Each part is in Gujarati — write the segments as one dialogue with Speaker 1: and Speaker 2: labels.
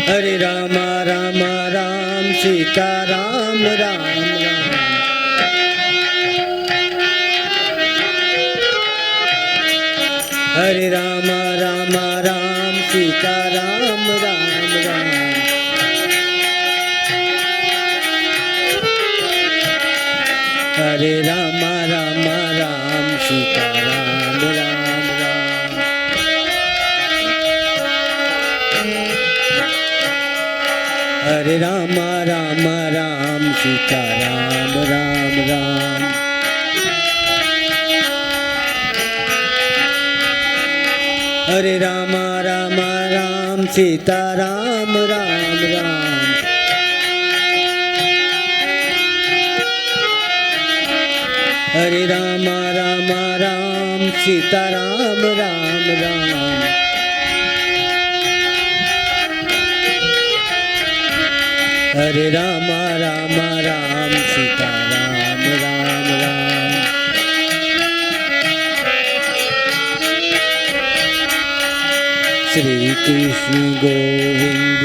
Speaker 1: हरे राम राम राम सीता राम राम राम। हरे राम राम राम सीता राम राम राम। हरे राम राम राम सीता राम राम राम। हरे राम राम राम सीता राम राम राम। हरे राम राम राम सीता राम राम राम। हरे राम राम राम सीता राम राम राम। हरे राम राम राम सीता राम राम राम। श्री कृष्ण गोविंद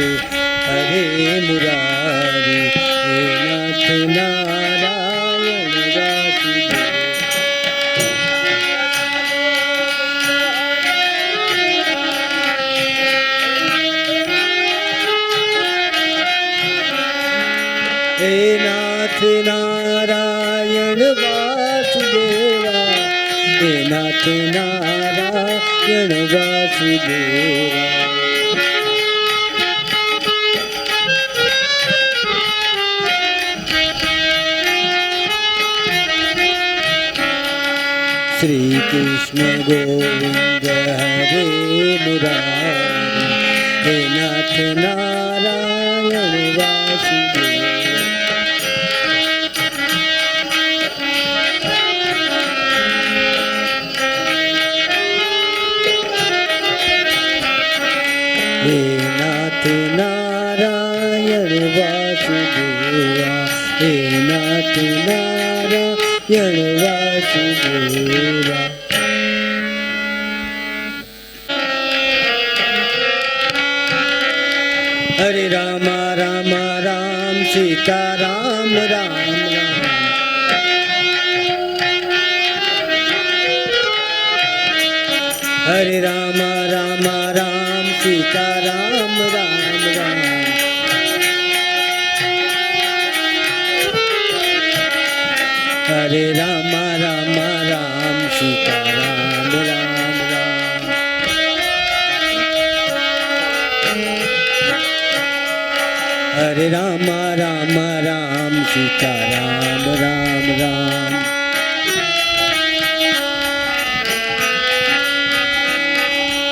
Speaker 1: हरे मुरारी हे नाथ नारायण वासुदेव। हे नाथ नारायण वासुदेवा। हे नाथ नारायण वासुदेवा। श्री कृष्ण गोविंद हरे मुरारी हे नाथ नारायण वासुदेव। हे नाथ नारायण वासुदेवा। हे नाथ नारायण वासुदेवा। हरे राम राम राम सीता राम राम राम। हरे राम राम राम सीता राम राम राम। हरे राम राम राम सीता राम राम राम। हरे राम राम राम सीता राम राम राम।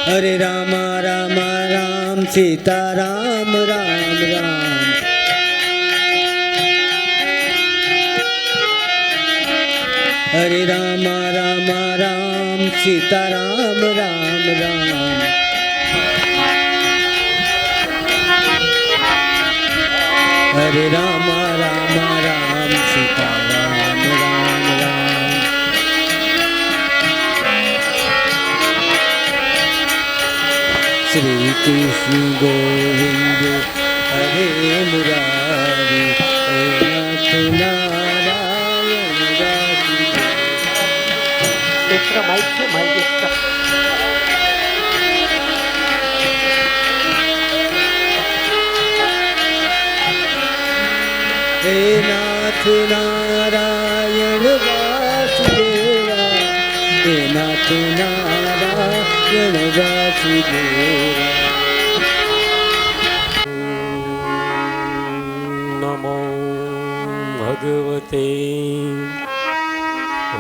Speaker 1: हरे राम राम राम सीता राम राम राम। हरे राम राम राम सीता राम राम राम। हरे राम राम राम सीता राम राम राम। श्री कृष्ण गोविंद हरे मुरारी हे नाथ नारायण वासुदेव।
Speaker 2: एक्स्ट्रा माइक છે માइक एक्स्ट्रा।
Speaker 1: हे नाथ नारायण वासुदेवा। हे नाथ नारायण वासुदेवा।
Speaker 2: नमो भगवते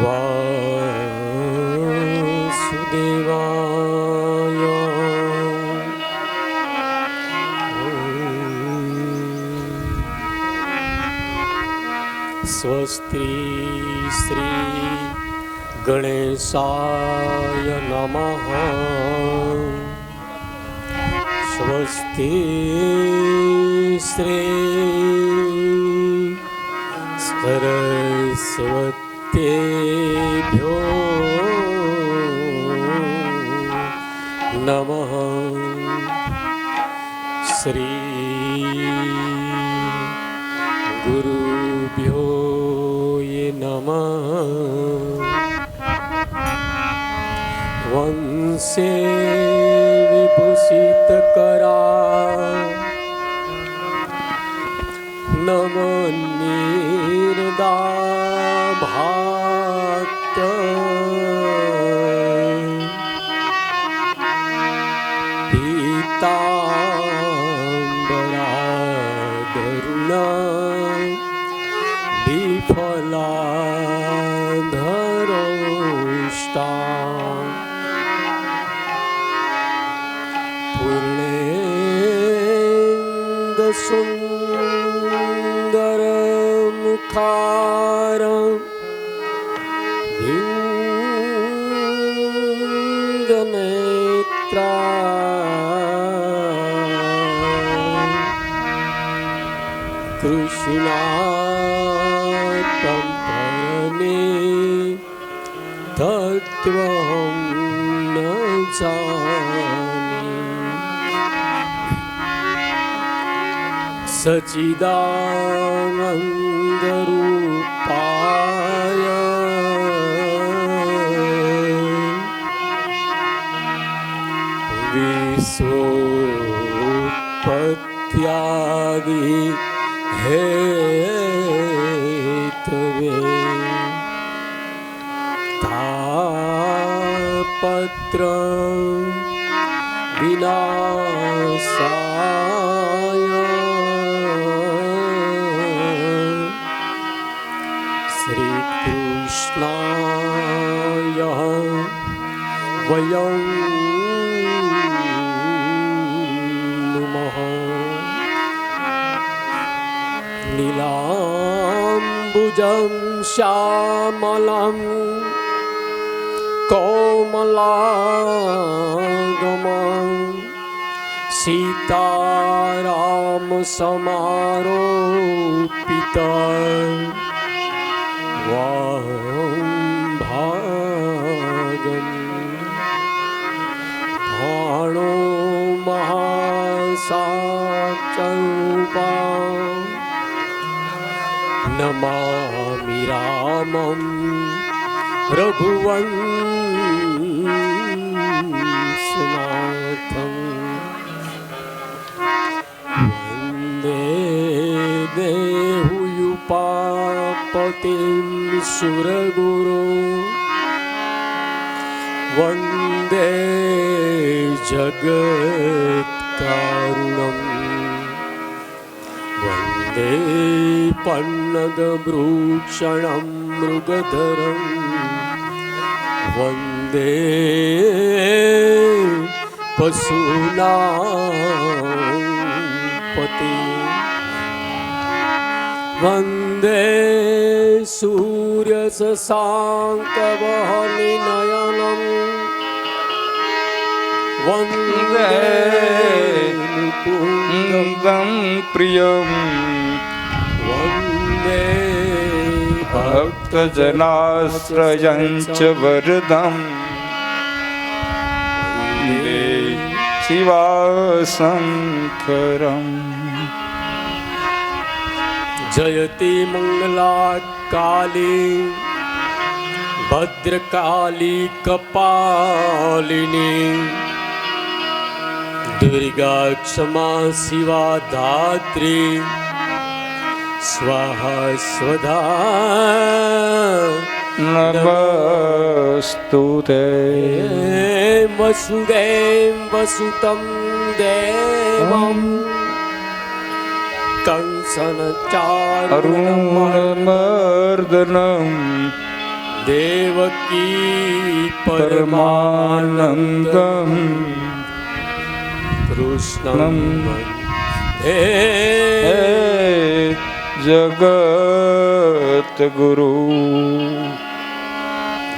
Speaker 2: वासुदेवाय। स्वस्ति श्री गणेशाय नमः। स्वस्ति श्री सरस्वत्येभ्यो नमः।
Speaker 3: શ્રી ગુરુભ્યો નમઃ. વંશે વિભૂષિત કરા નમનિર્દા ભાત પીતાંબરાદરુણા વિફલાધરોષ્ટા પૂર્ણેન્દ સુંદર મુખારં કૃષ્ણાત્મ પરમે તત્વં ન જાને સચિદાનંદ રૂપાય વિશ્વોત્પત્યાદિ હેતવે તાપત્ર વિનાશાય શ્રી કૃષ્ણાય વયં નીલાંબુજં શ્યામલં કોમલાંગમં સીતારામ સમારોપિત વામભાગં ભાણો મહાસાચૌપા નમામિ રામં રઘુવંશનાથં વંદે દેહુયુપાપતિં સુરગુરો વંદે જગત્કારુણં વંદે પન્નગભૃક્ષણં મૃગધરં વંદે પશુનાં પતિ વંદે સૂર્યશશાંકવહનિનયનં વંદે
Speaker 4: મુકુંદં પ્રિયં
Speaker 3: વંદે
Speaker 4: ભક્તજનાશ્રયં ચ વરદં વંદે શિવાશંકરં.
Speaker 3: જયતિ મંગલા કાલી ભદ્રકાલી કપાલિની દુર્ગા ક્ષમા શિવા ધાત્રી સ્વાહા સ્વધા
Speaker 4: નમસ્તુતે.
Speaker 3: વસુદેવ વસુતં દેવં કંસન
Speaker 4: અરુણમર્દનમ
Speaker 3: દેવકી
Speaker 4: પરમાનંદમ
Speaker 3: કૃષ્ણં
Speaker 4: હે જગત ગુરુ.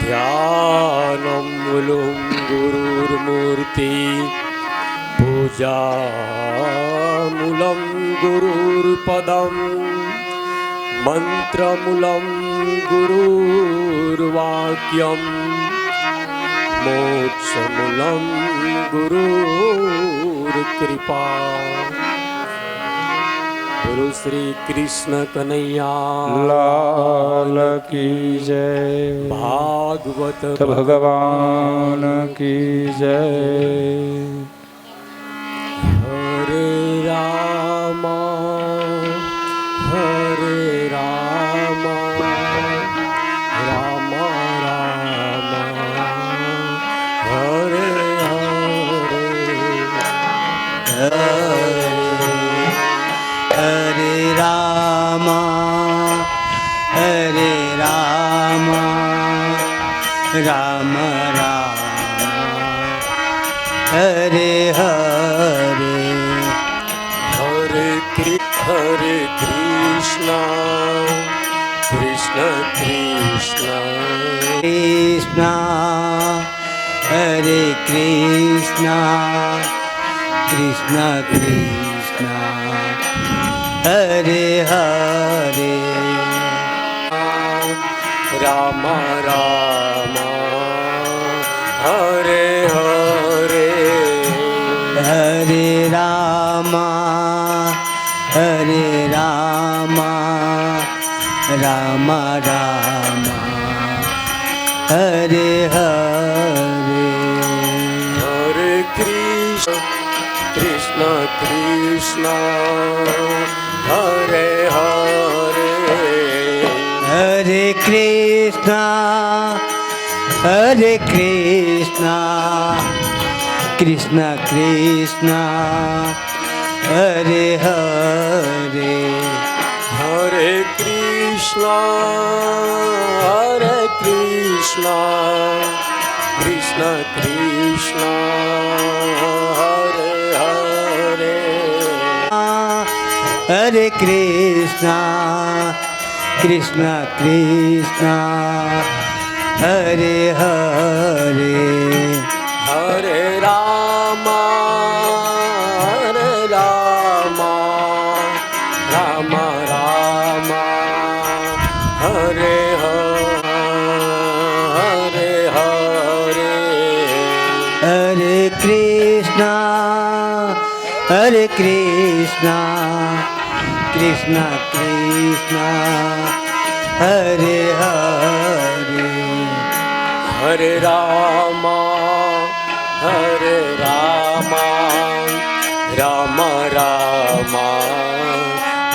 Speaker 3: ધ્યાનં મૂલં ગુરુર્મૂર્તિ પૂજામૂલં ગુરુર્પદં મંત્રમૂલં ગુરુર્વાક્યં મોક્ષમૂલં ગુરુર્કૃપા. બોલો શ્રી કૃષ્ણ કનૈયા
Speaker 4: લાલ કી જય
Speaker 3: ભાગવત
Speaker 4: ભગવાન કી જય
Speaker 3: હરે રામ હરે રામ રામ રામ હરે
Speaker 1: હરે રામ હરે રામ રામ રામ હરે હરે
Speaker 3: હરે કૃષ્ણ કૃષ્ણ કૃષ્ણ
Speaker 1: કૃષ્ણ હરે કૃષ્ણ કૃષ્ણ કૃષ્ણ હરે હરે
Speaker 3: રામ રામ હરે હરે
Speaker 1: હરે રામ હરે રામ રામ રામ હરે હરે
Speaker 3: હરે કૃષ્ણ કૃષ્ણ કૃષ્ણ હરે હરે
Speaker 1: હરે કૃષ્ણ હરે કૃષ્ણ કૃષ્ણ કૃષ્ણ હરે હરે
Speaker 3: હરે કૃષ્ણ કૃષ્ણ કૃષ્ણ હરે હરે
Speaker 1: હરે કૃષ્ણ કૃષ્ણ કૃષ્ણ હરે હરે
Speaker 3: હરે રામ રામ રામ હરે હરે હરે
Speaker 1: હરે કૃષ્ણ કૃષ્ણ કૃષ્ણ હરે હરે
Speaker 3: હરે રામ રામ રામ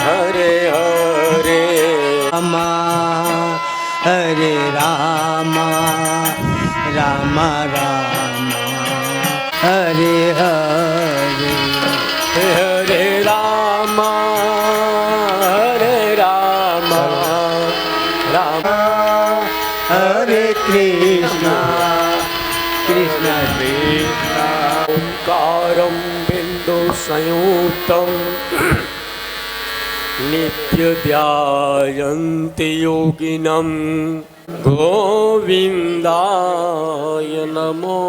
Speaker 3: હરે હરે
Speaker 1: રામ હરે રામ રામ રામ હરે હરે
Speaker 3: હરે રામ રામ
Speaker 1: હરે કૃષ્ણ કૃષ્ણ
Speaker 3: ઓંકારં બિંદુ સંયુક્તં નિત્યધ્યાયન્તિ યોગિનં ગોવિંદાય નમો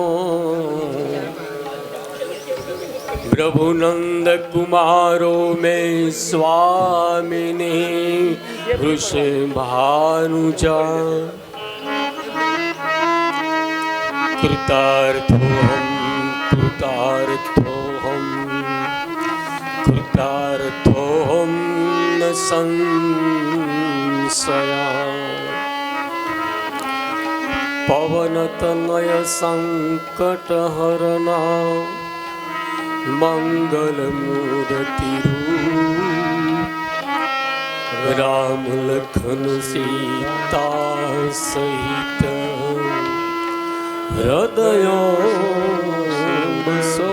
Speaker 3: પ્રભુનંદ કુમારો મે સ્વામિની વૃષભાનુજા કૃતાર્થોહમ કૃતાર્થોહમ કૃતાર્થોહમ ન સંશયા પવનતનય સંકટહરના મંગલમૂર્તિરૂપ રામ લખન સીતા સહિત હૃદયો બસો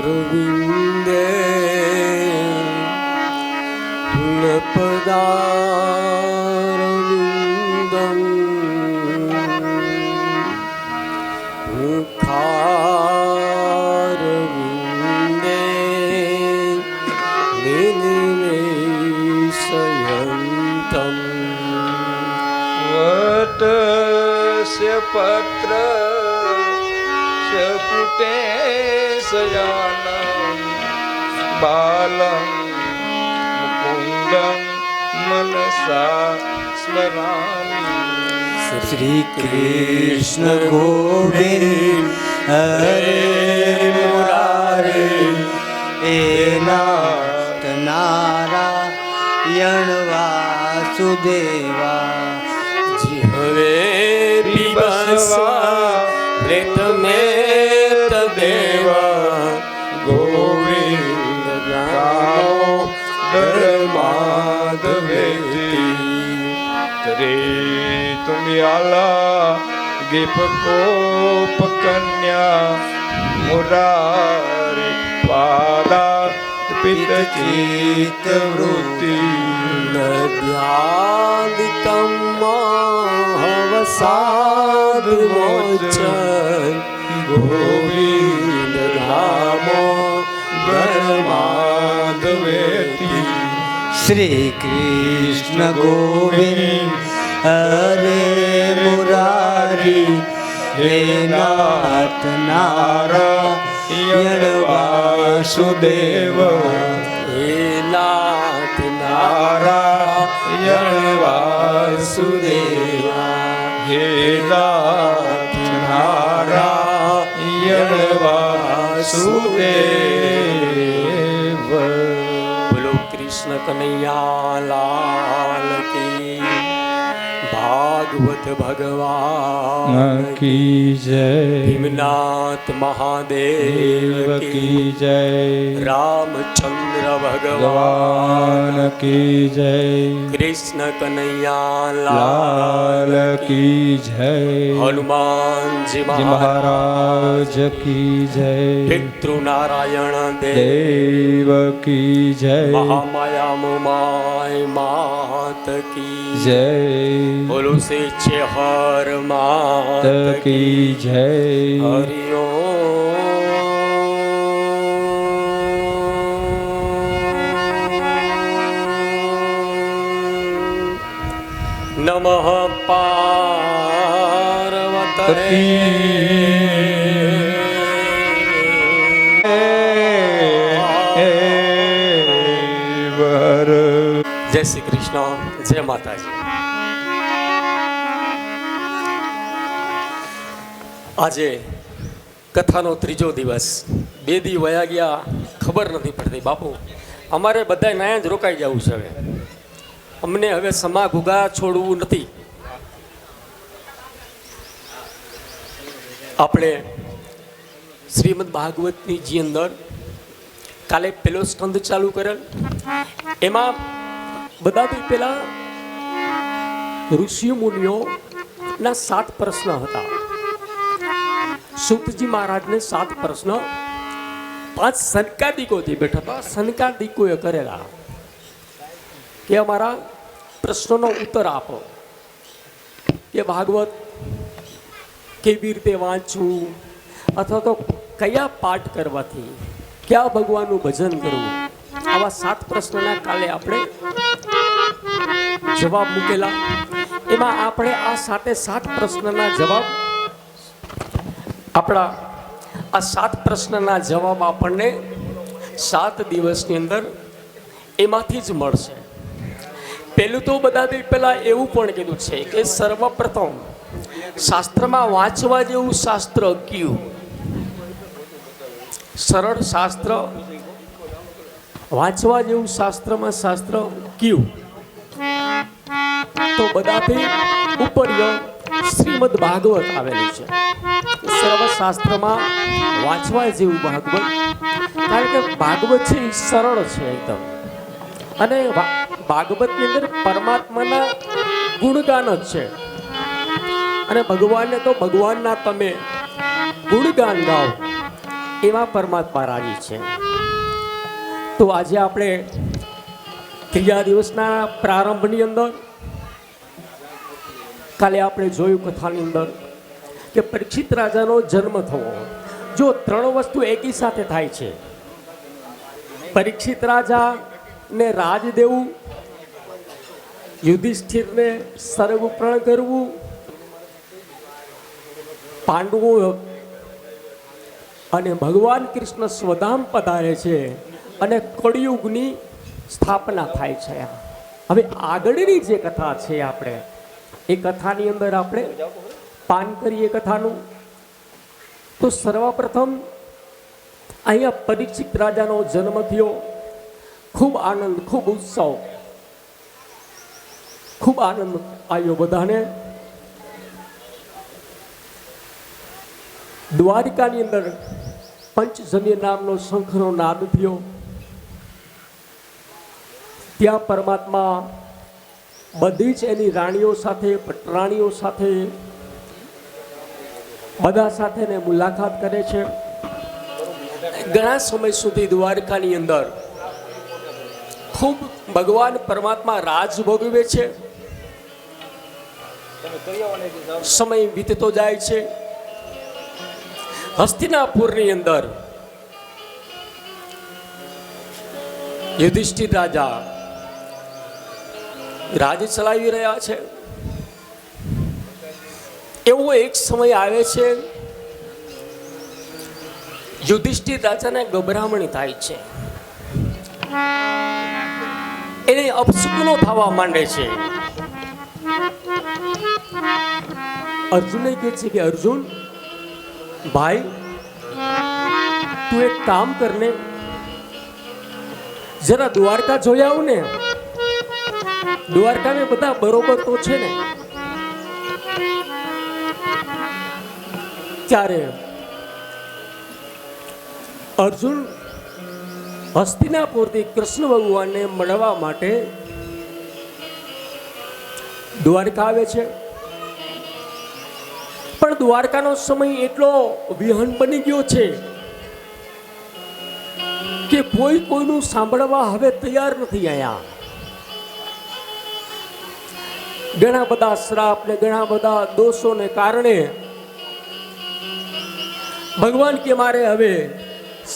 Speaker 3: પુરારવિંદે ન પદારવિંદમ મુખારવિંદે નિનિવેશયંતમ
Speaker 4: વટસ્ય પત્ર પુટે સયાનં બાલં મુકુંદં મનસા સ્મરામિ
Speaker 1: શ્રી કૃષ્ણ ગોવિંદ હરે મુરારી હે નાથ નારાયણ વાસુદેવા
Speaker 3: હવે પીબસવા પ્રેત મેં તદેવા
Speaker 4: ગોવિંદ ગાઓ ધર્માધવેતી તરે તુમી આલા ગીપ કોપ કન્યા મુરારી પાદા પિત ચિત્ત વૃત્તિ
Speaker 3: નદ્યાદિકમ હવસાદ મોચન
Speaker 4: ગોવિંદ ધામો ધર્માધવેતી
Speaker 1: શ્રી કૃષ્ણ ગોવિંદ હરે મુરારી હે નાથ નારાયણ વાસુદેવા
Speaker 3: હે નાથ
Speaker 4: નારાયણ વાસુદેવા હે નાથ નારાયણ વાસુદેવ
Speaker 3: બોલો કૃષ્ણ કનૈયા લાલ કી ભાગવત ભગવાન
Speaker 4: કી જય
Speaker 3: ભીમનાથ મહાદેવ કી
Speaker 4: જય
Speaker 3: રામચંદ્ર ભગવાન
Speaker 4: ભગવાન કી જય
Speaker 3: કૃષ્ણ કનૈયા
Speaker 4: લાલ કી જય
Speaker 3: હનુમાનજી મહારાજ
Speaker 4: મહારાજ કી જય
Speaker 3: પિતૃનારાયણ
Speaker 4: દેવ કી જય
Speaker 3: મહામાયા મુમાય માત કી
Speaker 4: જય
Speaker 3: બોલો સે છે હર માત
Speaker 4: કી જય
Speaker 3: હરિ નમઃ પાર્વતી જય શ્રી કૃષ્ણ જય માતાજી. આજે કથાનો ત્રીજો દિવસ. 2 દી વયા ગયા ખબર નથી પડતી. બાપુ અમારે બધાય નાયા જ રોકાઈ જવું છે. હવે અમને હવે સમા ઘૂગા છોડવું નથી. આપણે શ્રીમદ ભાગવતની જી અંદર કાલે પેલો સ્કંદ ચાલુ કરેલ. એમાં બધાથી પહેલા ઋષિ મુનિઓ ના 7 પ્રશ્ન હતા. સુતજી મહારાજને 7 પ્રશ્ન 5 સનકાદિકો જે બેઠા હતા સનકાદિકોએ કરેલા કે અમારા પ્રશ્નોનો ઉત્તર આપો, કે ભાગવત કેવી રીતે વાંચવું, અથવા તો કયા પાઠ કરવાથી કયા ભગવાનનું ભજન કરવું. આવા 7 પ્રશ્નના કાલે આપણે જવાબ મૂકેલા. એમાં આપણે આ 7 પ્રશ્નના જવાબ આપણા આ 7 પ્રશ્નના જવાબ આપણને 7 દિવસની અંદર એમાંથી જ મળશે. પહેલું તો બધાથી પહેલાં એવું પણ કીધું છે કે સર્વપ્રથમ શાસ્ત્રમાં વાંચવા જેવું શાસ્ત્ર કયું? સરળ શાસ્ત્ર વાંચવા જેવું શાસ્ત્રમાં શાસ્ત્ર કયું? તો બધાથી ઉપરીય શ્રીમદ ભાગવત આવેલું છે. સર્વશાસ્ત્રમાં વાંચવા જેવું ભાગવત, કારણ કે ભાગવત છે એ સરળ છે એકદમ. અને ભાગવતની અંદર પરમાત્માના ગુણગાન જ છે. અને ભગવાનને તો ભગવાનના તમે ગુણગાન ગાઓ એવા પરમાત્મા રાજી છે. તો આજે આપણે ત્રીજા દિવસના પ્રારંભની અંદર કાલે આપણે જોયું કથાની અંદર કે પરીક્ષિત રાજાનો જન્મ થવો. જો 3 વસ્તુ એકી સાથે થાય છે. પરીક્ષિત રાજાને રાજ દેવું, યુધિષ્ઠિરને સર્વપણ કરવું, પાંડવો અને ભગવાન કૃષ્ણ સ્વધામ પધારે છે અને કળિયુગની સ્થાપના થાય છે. હવે આગળની જે કથા છે આપણે એ કથાની અંદર આપણે પાન કરીએ કથાનું. તો સર્વપ્રથમ અહીંયા પરીક્ષિત રાજાનો જન્મ થયો. ખૂબ આનંદ, ખૂબ ઉત્સવ, ખૂબ આનંદ આવ્યો બધાને. દ્વારિકાની અંદર પંચજન્ય નામનો શંખનો નાદ થયો. ત્યાં પરમાત્મા બધી જ એની રાણીઓ સાથે, પટરાણીઓ સાથે, બધા સાથે મુલાકાત કરે છે. ઘણા સમય સુધી દ્વારકાની અંદર ખૂબ ભગવાન પરમાત્મા રાજ ભોગવે છે. સમય વીતતો જાય છે. હસ્તિનાપુરની અંદર યુધિષ્ઠિર રાજા રાજ ચલાવી રહ્યા છે. એવો એક સમય આવે છે, યુધિષ્ઠિર રાજાને ગભરામણી થાય છે. એને અપશુકનો થવા માંડે છે. અર્જુનને કહે છે કે અર્જુન ભાઈ, તું એક કામ કરને, જરા દ્વારકા જોઈ આવ ને. દ્વારકાને બધા બરોબર તો છે ને? ત્યારે અર્જુન હસ્તિનાપુરથી કૃષ્ણ ભગવાનને મળવા માટે દ્વારકા આવે છે. પણ દ્વારકાનો સમય એટલો વિહન બની ગયો છે કે કોઈ કોઈનું સાંભળવા હવે તૈયાર નથી. અહીંયા ઘણા બધા શ્રાપ ને ઘણા બધા દોષોને કારણે ભગવાન કે મારે હવે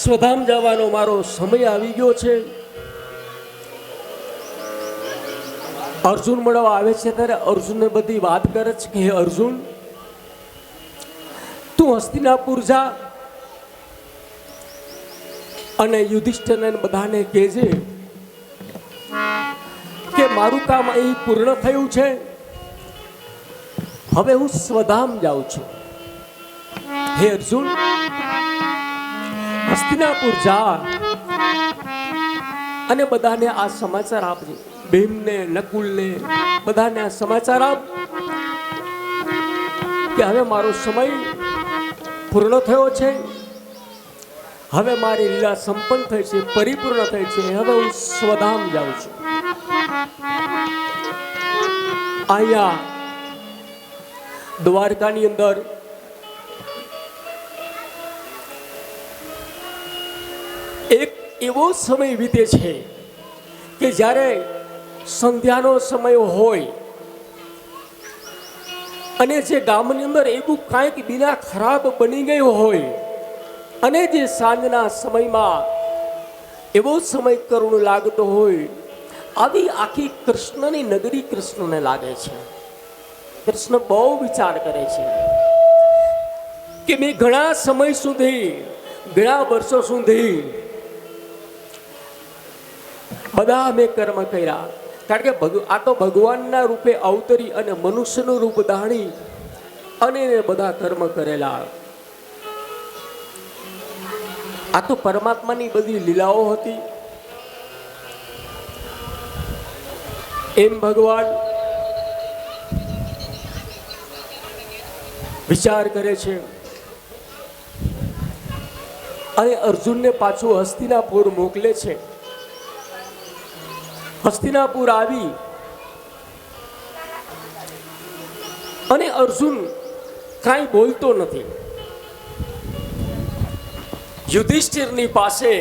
Speaker 3: સ્વધામ જવાનો મારો સમય આવી ગયો છે. અર્જુન મળવા આવે છે ત્યારે અર્જુનને બધી વાત કરે છે કે હે અર્જુન, તું હસ્તિનાપુર જા અને યુધિષ્ઠિરને બધાને કહેજે કે મારું કામ અહીં પૂર્ણ થયું છે. હવે હું સ્વધામ જાઉં છું. હે અર્જુન, હસ્તિનાપુર જા અને બધાને આ સમાચાર આપજે. ભીમને, નકુલને બધાને આ સમાચાર આપ કે હવે મારો સમય પૂર્ણ થયો છે. હવે મારી લીલા સંપન્ન થઈ છે, પરિપૂર્ણ થઈ છે. હવે હું સ્વધામ જાઉં છું. અહીંયા દ્વારકાની અંદર એક એવો સમય વીતે છે કે જ્યારે સંધ્યાનો સમય હોય અને જે ગામની અંદર એવું કાંઈક બીના ખરાબ બની ગયું હોય અને જે સાંજના સમયમાં એવો સમય કરુણ લાગતો હોય, આવી આખી કૃષ્ણની નગરી કૃષ્ણને લાગે છે. કૃષ્ણ બહુ વિચાર કરે છે કે મેં ઘણા સમય સુધી, ઘણા વર્ષો સુધી બધા મેં કર્મ કર્યા. કારણ કે આ તો ભગવાનના રૂપે અવતરી અને મનુષ્યનું રૂપ ધાણી અને બધા કર્મ કરેલા. આ તો પરમાત્માની બધી લીલાઓ હતી. એમ ભગવાન વિચાર કરે છે અને અર્જુનને પાછું હસ્તિનાપુર મોકલે છે. હસ્તિનાપુર આવી અને અર્જુન કાંઈ બોલતો નથી. યુધિષ્ઠિરની પાસે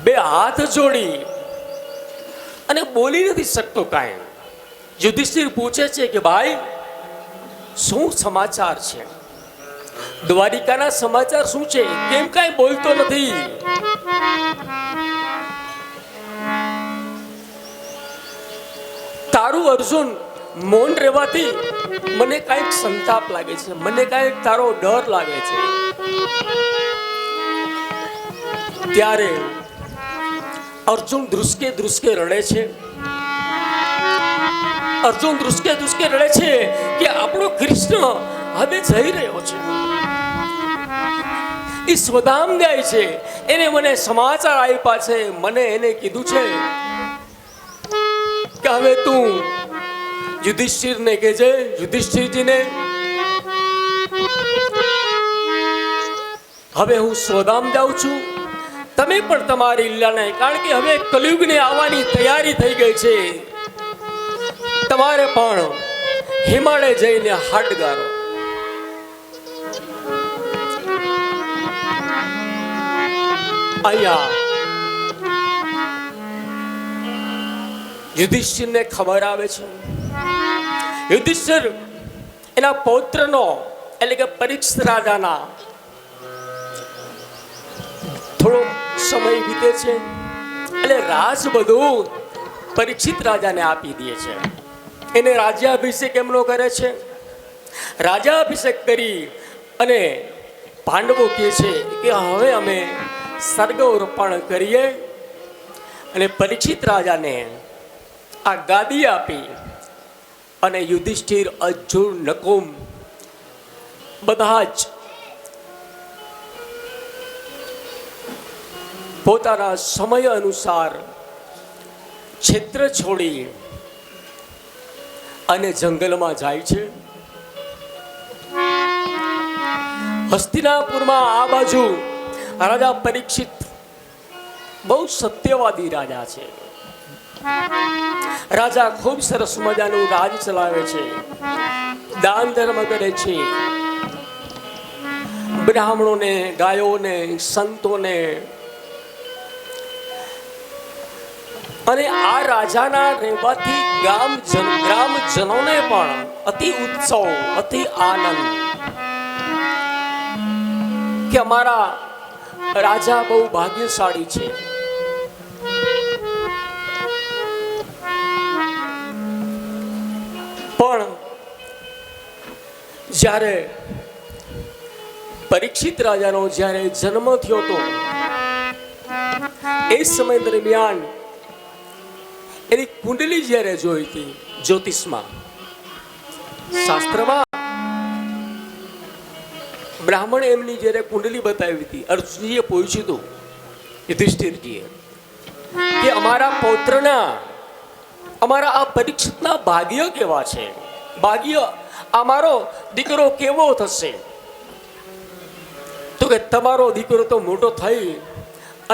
Speaker 3: બે હાથ જોડી અને બોલી નથી શકતો કાંઈ. યુધિષ્ઠિર પૂછે છે કે ભાઈ, શું સમાચાર છે? દ્વારિકાના સમાચાર શું છે? કેમ કાંઈ બોલતો નથી? તારું અર્જુન મૌન રહેવાથી મને કાંઈક સંતાપ લાગે છે, મને કાંઈક તારો ડર લાગે છે. ત્યારે અર્જુન ધ્રુસકે ધ્રુસકે રડે છે. અર્જુન ધ્રુસકે ધ્રુસકે રડે છે કે આપણો કૃષ્ણ હવે જઈ રહ્યો છે. એ સ્વધામ જાય છે. એને મને સમાચાર આપ્યા છે. મને એને કીધું છે કે હવે તું યુધિષ્ઠિરને કહેજે, યુધિષ્ઠિરજીને હવે હું સ્વધામ જાઉં છું. તમે પણ તમારી લીલાને, કારણ કે હવે કલયુગને આવવાની તૈયારી થઈ ગઈ છે. તમારે પણ હિમાલય જઈને હાડ ગારો. અહીંયા યુધિષ્ઠિરને ખબર આવે છે. યુધિષ્ઠિર એના પૌત્રનો એટલે કે પરીક્ષિત રાજાના થોડો સમય વીતે છે એટલે રાજ બધું પરીક્ષિત રાજાને આપી દે છે. એને રાજ્યાભિષેક એમનો કરે છે. રાજાભિષેક કરી અને પાંડવો કહે છે કે હવે અમે સર્ગોર્પણ કરીએ અને પરીક્ષિત રાજાને આ ગાદી આપી અને યુધિષ્ઠિર, અર્જુન, નકુમ બધા જ પોતાના સમય અનુસાર ક્ષેત્ર છોડી અને જંગલમાં જાય છે. હસ્તિનાપુરમાં આ બાજુ રાજા પરીક્ષિત બહુ સત્યવાદી રાજા છે. રાજા ખૂબ સરસ મજાનું રાજ ચલાવે છે, દાન ધર્મ કરે છે, બ્રાહ્મણોને, ગાયોને, સંતોને. અને આ રાજાના રહેવાથી ગ્રામજનોને પણ અતિ ઉત્સવ, અતિ આનંદ કે અમારા રાજા બહુ ભાગ્યશાળી છે. પણ જ્યારે પરીક્ષિત રાજાનો જ્યારે જન્મ થયો હતો એ સમય દરમિયાન એની કુંડલી જ્યારે જોઈ હતી જ્યોતિષમાં, શાસ્ત્રમાં બ્રાહ્મણે એમની જ્યારે કુંડલી બતાવી હતી, અર્જુનજીએ પૂછ્યું હતું યુધિષ્ઠિરજીએ કે અમારા પૌત્રના, અમારા આ પરીક્ષિતના ભાગ્ય કેવા છે, ભાગ્ય અમારો દીકરો કેવો થશે? તો કે તમારો દીકરો તો મોટો થઈ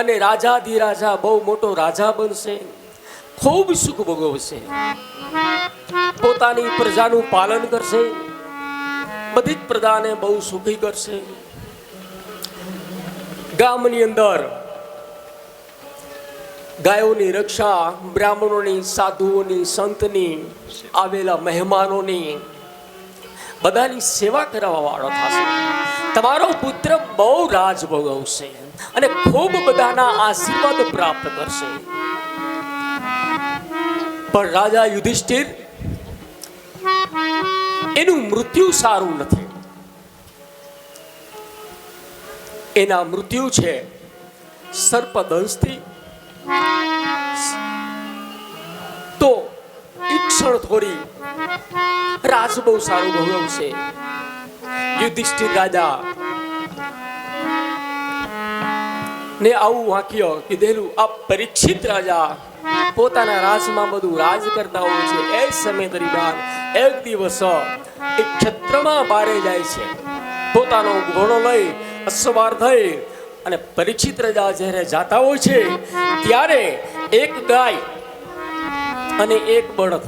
Speaker 3: અને રાજાધિરાજા બહુ મોટો રાજા બનશે, ખૂબ સુખ ભોગવશે, પોતાની પ્રજાનું પાલન કરશે, બધી જ પ્રજાને બહુ સુખી કરશે. ગામની અંદર ગાયોની રક્ષા, બ્રાહ્મણોની, સાધુઓની, સંતની, આવેલા મહેમાનોની બધાની સેવા કરવા વાળો થશે. તમારો પુત્ર બહુ રાજ ભોગવશે અને ખૂબ બધાના આશીર્વાદ પ્રાપ્ત કરશે. પણ રાજા યુધિષ્ઠિર એનું મૃત્યુ સારું નથી. એના મૃત્યુ છે સર્પદંશથી. તો ઈક્ષણ થોડી રાજ બહુ સારું ભોગવશે. યુધિષ્ઠિર રાજા ને આવું વાક્ય કીધેલું. આ પરીક્ષિત રાજા પોતાના રાજમાં બધું રાજ કરતા હોય છે. એ સમય દરમિયાન એક દિવસ એક ક્ષેત્રમાં બારે જાય છે, પોતાનો ઘોડો લઈ અસવાર થઈ અને પરીક્ષિત રાજા જ્યારે જાતા હોય છે ત્યારે એક ગાય અને એક બળદ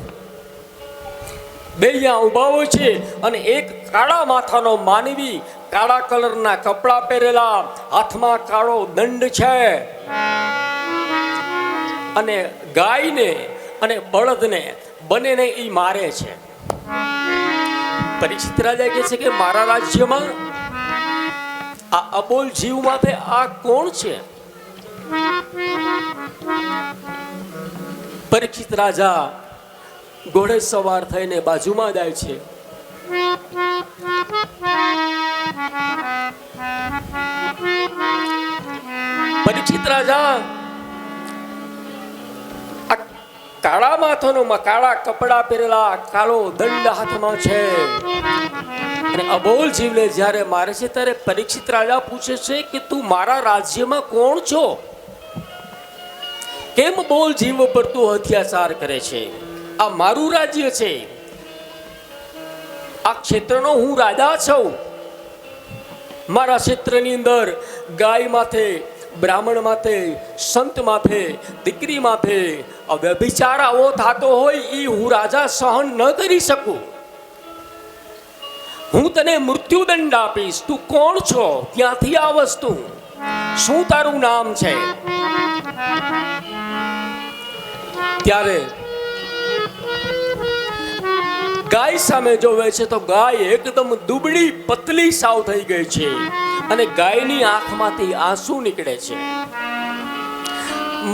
Speaker 3: બે અહીંયા ઊભા હોય છે અને એક કાળા માથાનો માનવી, કાળા કલરના કપડા પહેરેલા, હાથમાં કાળો દંડ છે અને ગાયને અને બળદને બંનેને ઈ મારે છે. પરીક્ષિત રાજા કહે છે કે મારા રાજ્યમાં આ અબોલ જીવ માથે આ કોણ છે? પરીક્ષિત રાજા ઘોડે સવાર થઈને બાજુમાં જાય છે. પરીક્ષિત રાજા કાળા માથાનો, કાળા કપડા પહેરેલા, કાળો દંડ હાથમાં છે અને અને અબોલ જીવને જ્યારે મારે છે ત્યારે પરીક્ષિત રાજા પૂછે છે કે તું મારા રાજ્યમાં કોણ છો? કેમ બોલ જીવ પર તું અત્યાચાર કરે છે? આ મારું રાજ્ય છે, આ ક્ષેત્રનો હું રાજા છું. મારા ક્ષેત્રની અંદર ગાય માથે, બ્રાહ્મણ માથે, સંત માથે, દીકરી માથે વ્યભિચાર આવો થતો હોય એ હું રાજા સહન ન કરી શકું. હું તને મૃત્યુદંડ આપીશ. તું કોણ છો? ક્યાંથી આ વસ્તુ? શું તારું નામ છે? ત્યારે ગાય સામે જોવે છે તો ગાય એકદમ દુબળી પતલી સાવ થઈ ગઈ છે અને ગાયની આંખમાંથી આંસુ નીકળે છે.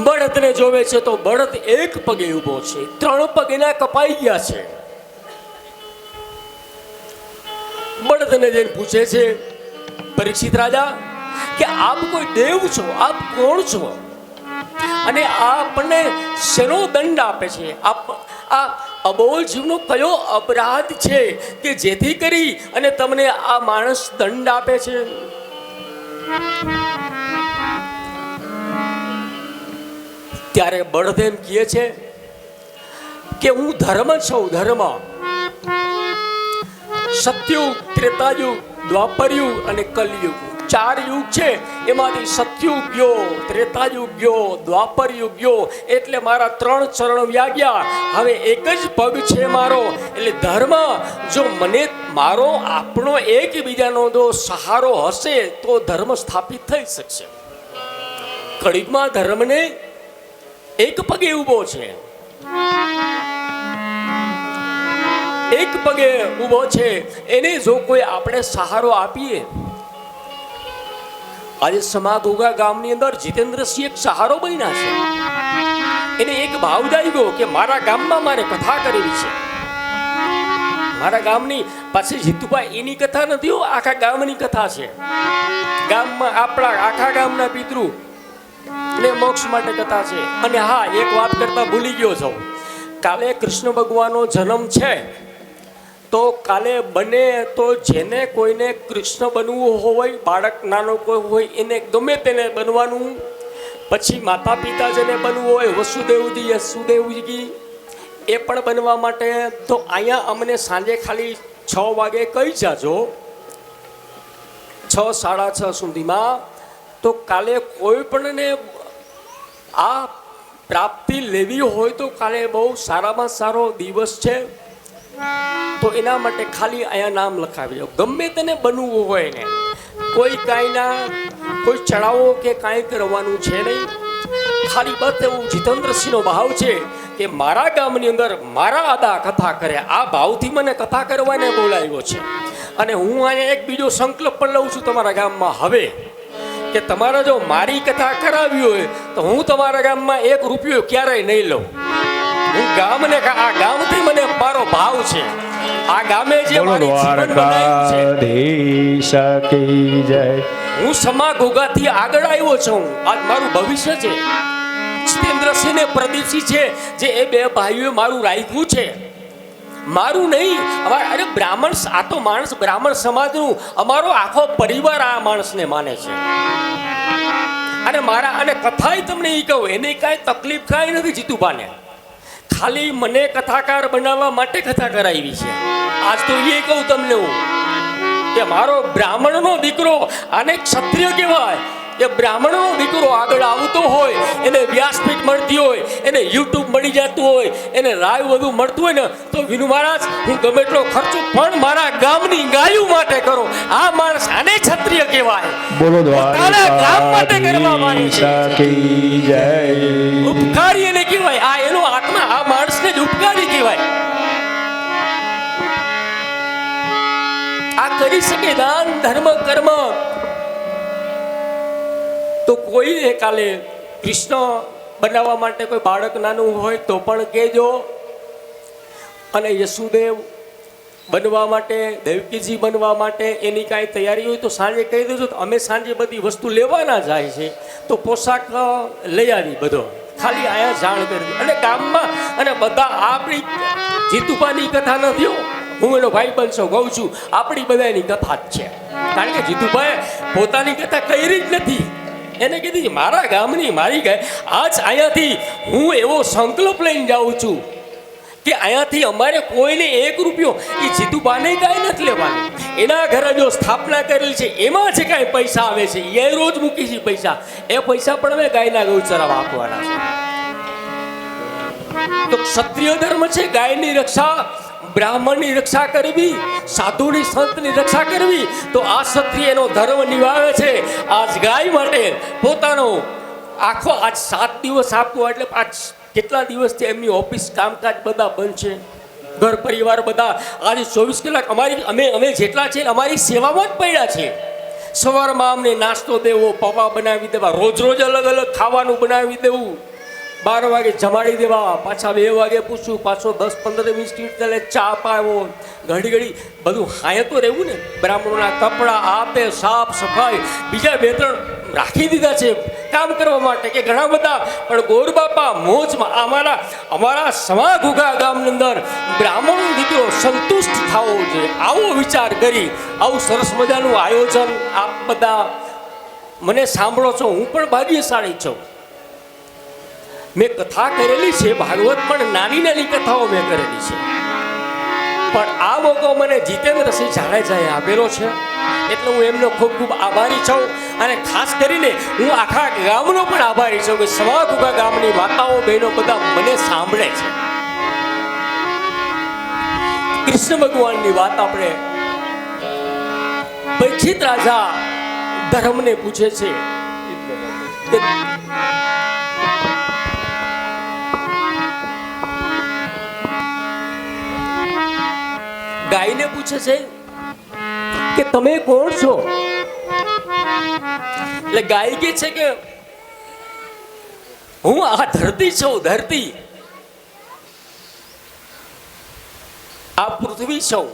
Speaker 3: બળદને જોવે છે તો બળદ એક પગે ઊભો છે, 3 પગ એના કપાઈ ગયા છે. બળદને જઈને પૂછે છે પરીક્ષિત રાજા કે આપ કોઈ દેવ છો? આપ કોણ છો? અને આ આપણને શેનો દંડ આપે છે? આ અબોલ જીવનો કયો અપરાધ છે કે જેથી કરી અને તમને આ માણસ દંડ આપે છે? ત્યારે બળદ એમ કહે છે કે હું ધર્મ છું. ધર્મ સતયુગ, ત્રેતાયુગ, દ્વાપરયુગ અને કલયુગ 4 યુગ છે. એમાંથી સતયુગ ગયો, ત્રેતાયુગ ગયો, દ્વાપરયુગ ગયો, એટલે મારા 3 ચરણ વ્યાગ્યા. હવે એક જ પગ છે મારો. એટલે ધર્મ જો મને મારો આપણો એકબીજાનો જો સહારો હશે તો ધર્મ સ્થાપિત થઈ શકશે. કળિયુગમાં ધર્મને એક પગે ઊભો છે, એક પગે ઊભો છે. એને જો કોઈ આપણે સહારો આપીએ. આજે સમાઘોગા ગામની અંદર જીતેન્દ્રસિંહ એક સહારો બન્યા છે. એને એક ભાવ જાગ્યો કે મારા ગામમાં મારે કથા કરવી છે. મારા ગામની પાછી જીતુભાઈ એની કથા નથી, આખા ગામની કથા છે. ગામમાં આપણા આખા ગામના પિતૃ ને મોક્ષ માટે કથા છે. અને હા, એક વાત કરતા ભૂલી ગયો છું. કાલે કૃષ્ણ ભગવાનનો જન્મ છે તો કાલે બને તો જેને કોઈને કૃષ્ણ બનવું હોય, બાળક નાનો કોઈ હોય એને ગમે તેને બનવાનું. પછી માતા પિતા જેને બનવું હોય વસુદેવજી, યશુદેવજી એ પણ બનવા માટે તો અહીંયા અમને સાંજે ખાલી 6 વાગે કહી જાજો, 6 સાડા 6 સુધીમાં. તો કાલે કોઈ પણને આ પ્રાપ્તિ લેવી હોય તો કાલે બહુ સારામાં સારો દિવસ છે. તો એના માટે ખાલી અહીંયા નામ લખાવી દો. ગમે તેને બનવું હોય ને, કોઈ કાંઈના કોઈ ચડાવો કે કાંઈ કરવાનું છે નહીં. ખાલી બસ એવું જીતેન્દ્રસિંહનો ભાવ છે કે મારા ગામની અંદર મારા આદા કથા કરે. આ ભાવથી મને કથા કરવાને બોલાવ્યો છે. અને હું અહીંયા એક બીજો સંકલ્પ પણ લઉં છું તમારા ગામમાં હવે કે તમારે જો મારી કથા કરાવી હોય તો હું તમારા ગામમાં 1 રૂપિયો ક્યારેય નહીં લઉં. હું ગામને આ ગામથી મને મારો ભાવ છે. આ ગામે જે મારી જીવન બનાવ્યું છે,
Speaker 4: કી જય.
Speaker 3: હું સમાઘોગાથી આગળ આવ્યો છું. આજ મારું ભવિષ્ય છે. જીતેન્દ્રસિંહ ને પ્રદીપસિંહ છે જે એ 2 ભાઈઓએ મારું રાખ્યું છે, મારું નહીં. અરે બ્રાહ્મણ, આ તો માણસ બ્રાહ્મણ સમાજનું અમારો આખો પરિવાર આ માણસને માને છે. અને મારા અને કથાય તમને એ કહું, એને કાંઈ તકલીફ કાંઈ નથી જીતુભાને. ખાલી મને કથાકાર બનાવવા માટે કથા કરાવી છે. આજ તો એ કહું તમને હું કે મારો બ્રાહ્મણનો દીકરો, આને ક્ષત્રિય કહેવાય. એ બ્રાહ્મણનો દીકરો આગળ આવતો હોય, એને વ્યાસપીઠ મળતી હોય, એને યુટ્યુબ મળી જતું હોય, એને લાઈવ બધું મળતું હોય ને તો વિનુ મહારાજ હું ગમે એટલો ખર્ચો પણ મારા ગામની ગાયું માટે કરો. આ માણસ આને ક્ષત્રિય કહેવાય.
Speaker 4: બોલો
Speaker 3: ગામ માટે કરવા માંગે છે.
Speaker 4: કી જય.
Speaker 3: ઉપકારી એને કહેવાય. આ એનો આત્મા, આ માણસને જ ઉપકારી કહેવાય. આ કરી શકે દાન, ધર્મ, કર્મ. તો કોઈને કાલે કૃષ્ણ બનાવવા માટે કોઈ બાળક નાનું હોય તો પણ કહેજો. અને યશુદેવ બનવા માટે, દેવકીજી બનવા માટે એની કાંઈ તૈયારી હોય તો સાંજે કહી દેજો. અમે સાંજે બધી વસ્તુ લેવાના જાય છે તો પોશાક લઈ આવી બધો. ખાલી અહીંયા જાણ કરી. અને ગામમાં અને બધા આપણી જીતુપાની કથા નથી, હું એનો ભાઈ બનશો કહું છું આપણી બધાની કથા જ છે. કારણ કે જીતુભાઈ પોતાની કથા કરી જ નથી. એને કીધી મારા ગામની મારી ગાય. આજ અહીંયાથી હું એવો સંકલ્પ લઈને જાઉં છું કે અહીંયાથી અમારે કોઈને 1 રૂપિયો એ જીતુબાને કાંઈ નથી લેવાનું. એના ઘરે જો સ્થાપના કરેલી છે એમાં જે કાંઈ પૈસા આવે છે એ રોજ મૂકી છે પૈસા. એ પૈસા પણ અમે ગાયના ગૌચરામાં આપવાના છે. તો ક્ષત્રિય ધર્મ છે ગાયની રક્ષા, બ્રાહ્મણની રક્ષા કરવી, સાધુની સંતની રક્ષા કરવી. તો આ ક્ષત્રિયનો ધર્મ નિભાવે છે. આજ ગાય માટે પોતાનો આખો આજ 7 દિવસ આપવો એટલે આજ કેટલા દિવસથી એમની ઓફિસ કામકાજ બધા બંધ છે, ઘર પરિવાર બધા આજે 24 કલાક અમે જેટલા છે અમારી સેવામાં જ પડ્યા છે. સવારમાં અમને નાસ્તો દેવો, પૌવા બનાવી દેવા, રોજ રોજ અલગ અલગ ખાવાનું બનાવી દેવું, 12 વાગે જમાડી દેવા, પાછા 2 વાગે પૂછવું, પાછો 10-15 મિનિટ એટલે ચા પાવો, ઘડી બધું હાય તો રહેવું ને. બ્રાહ્મણોના કપડાં આપે, સાફ સફાઈ, બીજા 2-3 રાખી દીધા છે કામ કરવા માટે કે ઘણા બધા. પણ ગોરબાપા મોજમાં અમારા સમા ઘોઘા ગામની અંદર બ્રાહ્મણનો દીકરો સંતુષ્ટ થવો જોઈએ આવો વિચાર કરી આવું સરસ મજાનું આયોજન આપ બધા મને સાંભળો છો. હું પણ ભાગ્યશાળી છું. મેં કથા કરેલી છે ભાગવત, પણ નાની કથાઓ મેં કરેલી છે. પણ આ મોકો મને જીતેન્દ્રસિંહ જાડેજાએ આપેલો છે એટલે હું એમનો ખૂબ ખૂબ આભારી છું. અને ખાસ કરીને હું આખા ગામનો પણ આભારી છું કે સમા ઘોઘા ગામની માતાઓ બહેનો બધા મને સાંભળે છે. કૃષ્ણ ભગવાનની વાત આપણે પરીક્ષિત રાજા ધર્મને પૂછે છે કે ગાયને પૂછે છે કે તમે કોણ છો? એટલે ગાય કે છે કે હું આ ધરતી છું, ધરતી, આ પૃથ્વી છું,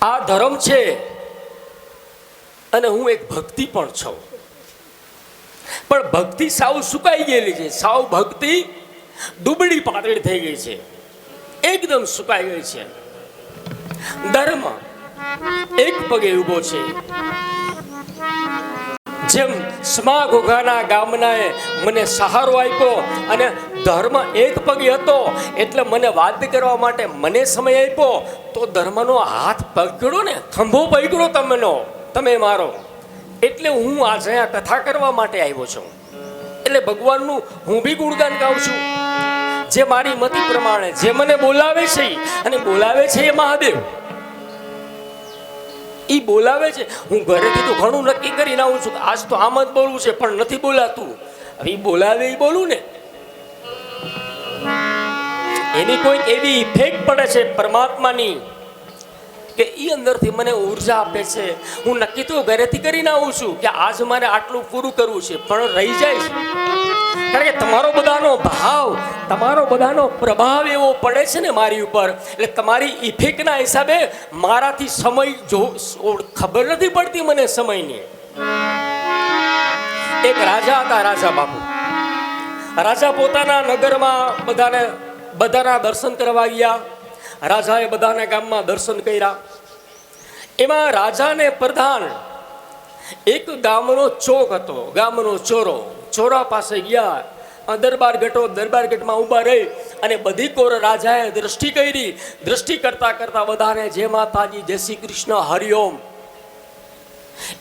Speaker 3: આ ધર્મ છે અને હું એક ભક્તિ પણ છું. પણ ભક્તિ સાવ સુકાઈ ગયેલી છે, સાવ ભક્તિ દુબળી પાતળી થઈ ગઈ છે, એકદમ સુકાઈ ગઈ છે. ધર્મ એક પગે ઊભો છે. જેમ સમા ઘોઘાના ગામનાએ મને સહારો આપ્યો અને ધર્મ એક પગે હતો એટલે મને વાત કરવા માટે મને સમય આપ્યો, તો ધર્મનો હાથ પકડ્યો ને, ખંભો પકડ્યો તમે મારો, એટલે હું આજે આ કથા કરવા માટે આવ્યો છું. એટલે ભગવાનનું હું બી ગુણગાન ગાઉં છું. જે મારી મતિ પ્રમાણે જે મને બોલાવે છે, અને બોલાવે છે એ મહાદેવ, એ બોલાવે છે. હું ઘરેથી તો ઘણું નક્કી કરીને આવું છું આજ તો આમ જ બોલવું છે, પણ નથી બોલાતું. હવે એ બોલાવે એ બોલું ને, એની કોઈક એવી ઇફેક્ટ પડે છે પરમાત્માની કે એ અંદરથી મને ઉર્જા આપે છે. હું નક્કી તો ઘરેથી કરીને આવું છું કે આજ મારે આટલું પૂરું કરવું છે, પણ રહી જાય છે. કારણ કે તમારો બધાનો ભાવ, તમારો બધાનો પ્રભાવ એવો પડે છે ને મારી ઉપર, એટલે તમારી ઇફેક્ટના હિસાબે મારાથી સમય જો ખબર નથી પડતી મને સમયની. એક રાજા હતા, રાજા બાપુ. રાજા પોતાના નગરમાં બધાના દર્શન કરવા ગયા. રાજાએ બધાના ગામમાં દર્શન કર્યા. એમાં રાજાને પ્રધાન એક ગામનો ચોક હતો, ગામનો ચોરા પાસે ગયા. દરબારગઢમાં ઊભા રહી અને બધી કોર રાજાએ દ્રષ્ટિ કરી. દ્રષ્ટિ કરતા કરતા બધાને જય માતાજી, જય શ્રી કૃષ્ણ, હરિઓમ.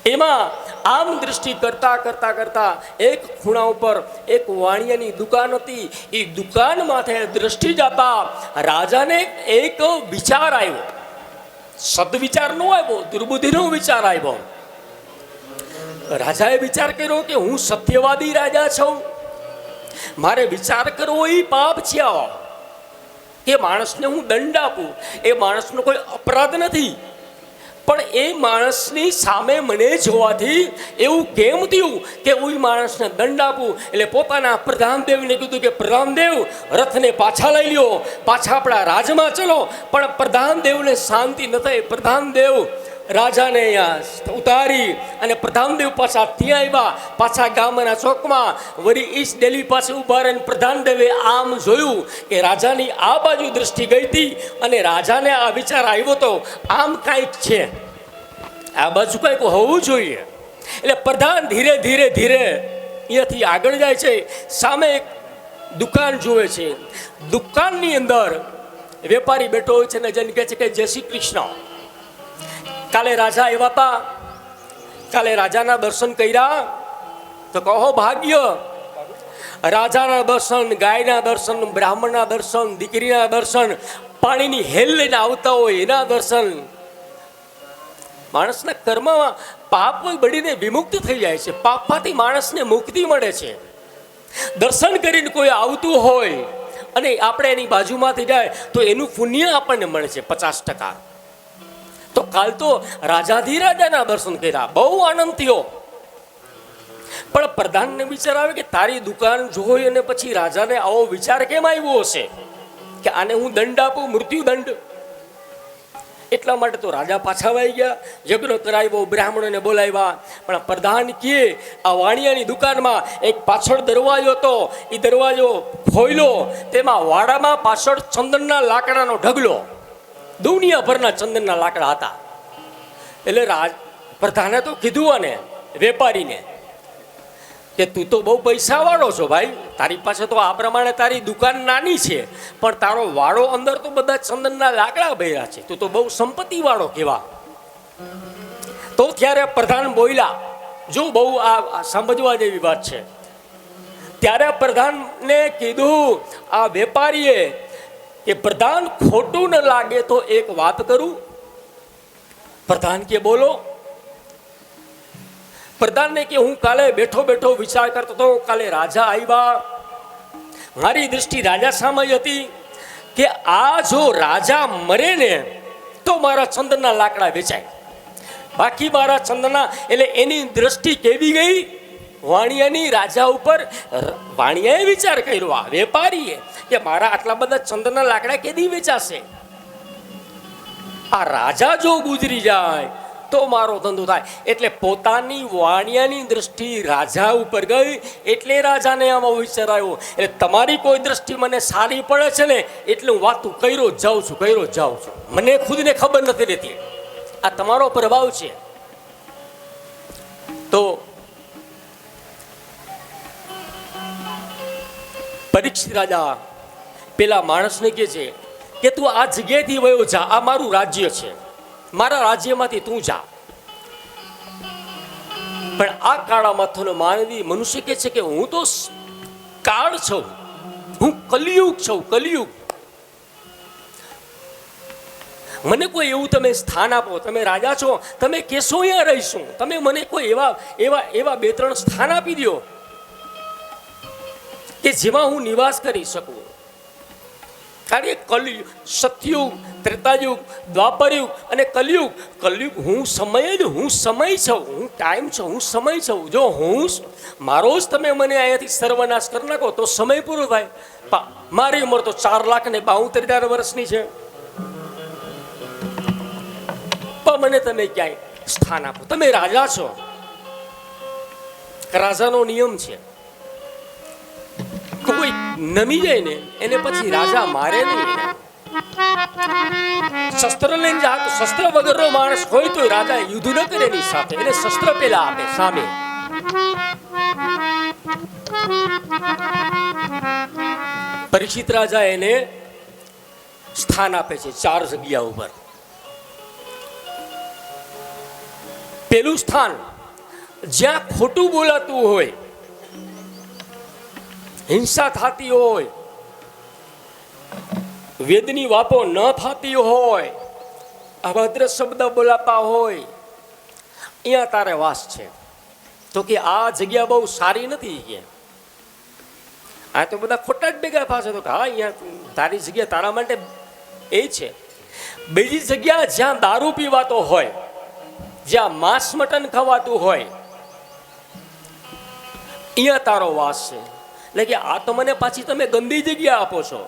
Speaker 3: એમાં આમ દ્રષ્ટિ કરતા એક ખૂણા ઉપર એક વાણિયાની દુકાન હતી. એ દુકાન માથે દ્રષ્ટિ જતા રાજાને એક વિચાર આવ્યો. સદવિચાર નો આવ્યો, દુર્બુદ્ધિનો વિચાર આવ્યો. રાજાએ વિચાર કર્યો કે હું સત્યવાદી રાજા છું, મારે વિચાર કરવો એ પાપ છે કે માણસને હું દંડ આપું. એ માણસનો કોઈ અપરાધ નથી, પણ એ માણસની સામે મને જોવાથી એવું કેમ થયું કે હું માણસને દંડ આપું. એટલે પોતાના પ્રધાનદેવને કીધું કે પ્રધાનદેવ, રથને પાછા લઈ લ્યો, પાછા આપણા રાજમાં ચલો. પણ પ્રધાનદેવને શાંતિ ન થઈ. પ્રધાનદેવ રાજાને અહીંયા ઉતારી અને પ્રધાનદેવ પાછા ત્યાં આવ્યા, પાછા ગામના ચોકમાં વળી ઈસ્ટ ડેલી પાસે ઊભા રહીને પ્રધાનદેવે આમ જોયું કે રાજાની આ બાજુ દૃષ્ટિ ગઈ હતી અને રાજાને આ વિચાર આવ્યો તો આમ કાંઈક છે, આ બાજુ કંઈક હોવું જોઈએ. એટલે પ્રધાન ધીરે ધીરે ધીરે અહીંયાથી આગળ જાય છે. સામે એક દુકાન જુએ છે. દુકાનની અંદર વેપારી બેઠો હોય છે ને જેને કહે છે કે જય શ્રી કૃષ્ણ. કાલે રાજા આવ્યા હતા, કાલે રાજાના દર્શન કર્યા? તો કહો ભાગ્ય. રાજાના દર્શન, ગાયના દર્શન, બ્રાહ્મણના દર્શન, દીકરીના દર્શન, પાણીની હેલ લઈને આવતા હોય એના દર્શન. માણસના કર્મમાં પાપ બળીને વિમુક્ત થઈ જાય છે. પાપમાંથી માણસને મુક્તિ મળે છે. દર્શન કરીને કોઈ આવતું હોય અને આપણે એની બાજુમાંથી જાય તો એનું પુણ્ય આપણને મળે છે 50%. તો કાલ તો રાજાધિરાજાના દર્શન કર્યા, બહુ આનંદ થયો. પણ પ્રધાનને વિચાર આવે કે તારી દુકાન જોઈ અને પછી રાજાને આવો વિચાર કેમ આવ્યો હશે કે આને હું દંડ આપું, મૃત્યુદંડ. એટલા માટે તો રાજા પાછા આવી ગયા, યજ્ઞ કરાવ્યો, બ્રાહ્મણોને બોલાવ્યા. પણ પ્રધાન કહે આ વાણિયાની દુકાનમાં એક પાછળ દરવાજો હતો, એ દરવાજો ખોલ્યો, તેમાં વાડામાં પાછળ ચંદનના લાકડાનો ઢગલો, દુનિયાભરના ચંદનના લાકડા હતા. એટલે પ્રધાને તો કીધું આને વેપારીને કે તું તો બહુ પૈસાવાળો છો ભાઈ, તારી પાસે તો આ પ્રમાણે તારી દુકાન નાની છે પણ તારો વાડો અંદર તો બધા ચંદનના લાકડા ભર્યા છે, તું તો બહુ સંપત્તિવાળો કહેવા. તો ત્યારે પ્રધાન બોલ્યા, જો બહુ આ સમજવા જેવી વાત છે. ત્યારે પ્રધાનને કીધું આ વેપારીએ કે પ્રધાન ખોટું ન લાગે તો એક વાત કરું. પ્રધાન કે બોલો. પ્રધાનને કે હું કાલે બેઠો બેઠો વિચાર કરતો હતો, કાલે રાજા આવ્યા, મારી દૃષ્ટિ રાજા સામે હતી કે આ જો રાજા મરે ને તો મારા ચંદનના લાકડા વેચાય, બાકી મારા ચંદનના. એટલે એની દૃષ્ટિ કેવી ગઈ વાણિયાની રાજા ઉપર. વાણિયાએ વિચાર કર્યો, આ વેપારીએ, કે મારા આટલા બધા ચંદનના લાકડા કેદી વેચાશે, આ રાજા જો ગુજરી જાય તો મારો ધંધો થાય. એટલે પોતાની વાણિયાની દૃષ્ટિ રાજા ઉપર ગઈ, એટલે રાજાને આમાં વિચાર આવ્યો. એટલે તમારી કોઈ દૃષ્ટિ મને સારી પડે છે ને એટલે હું વાતું કર્યો જ જાઉં છું, કર્યો જ જાઉં છું, મને ખુદને ખબર નથી રહેતી. આ તમારો પ્રભાવ છે. તો પરીક્ષિત રાજા પેલા માણસને કહે છે કે તું આ જગ્યાએથી વયો જા, આ મારું રાજ્ય છે, મારા રાજ્યમાંથી તું જા. પણ આ કાળા માથાનો માનવી મનુષ્ય કહે છે કે હું તો કાળ છું, હું કલિયુગ છું, કલિયુગ. મને કોઈ એવું તમે સ્થાન આપો, તમે રાજા છો, તમે કેશો અહીંયા રહીશું, તમે મને કોઈ એવા 2-3 સ્થાન આપી દો કે જેમાં હું નિવાસ કરી શકું. કારણ કે કલયુગ, સતયુગ, ત્રેતાયુગ, દ્વાપરયુગ અને કલયુગ. કલયુગ હું સમય છું, હું ટાઈમ છું, હું સમય છું. જો હું મારો જ તમે મને અહીંયાથી સર્વનાશ કરી નાખો તો સમય પૂરો થાય. મારી ઉંમર તો 4,72,000 વર્ષની છે, પણ મને તમે ક્યાંય સ્થાન આપો. તમે રાજા છો, રાજાનો નિયમ છે કોઈ નમી જાય ને એને પછી રાજા મારે નહીં. શસ્ત્ર લઈને જા તો શસ્ત્ર વગરનો માણસ હોય તો રાજા યુદ્ધ ન કરે એની સાથે, એને શસ્ત્ર પેલા આપે સામે. પરીક્ષિત રાજા એને સ્થાન આપે છે 4 જગ્યા ઉપર. પેલું સ્થાન જ્યાં ખોટું બોલાતું હોય, હિંસા થતી હોય, વેદની વાતો ન થતી હોય, અભદ્ર શબ્દ બોલાતા હોય, અહીંયા તારે વાસ છે. તો કે આ જગ્યા બહુ સારી નથી કે આ તો બધા ખોટા જ ભેગા થશે. તો કે હા, અહીંયા તારી જગ્યા તારા માટે એ છે. બીજી જગ્યા જ્યાં દારૂ પીવાતો હોય, જ્યાં માંસ મટન ખવાતું હોય, અહીંયા તારો વાસ છે. એટલે કે આ તો મને પાછી તમે ગંદી જગ્યા આપો છો.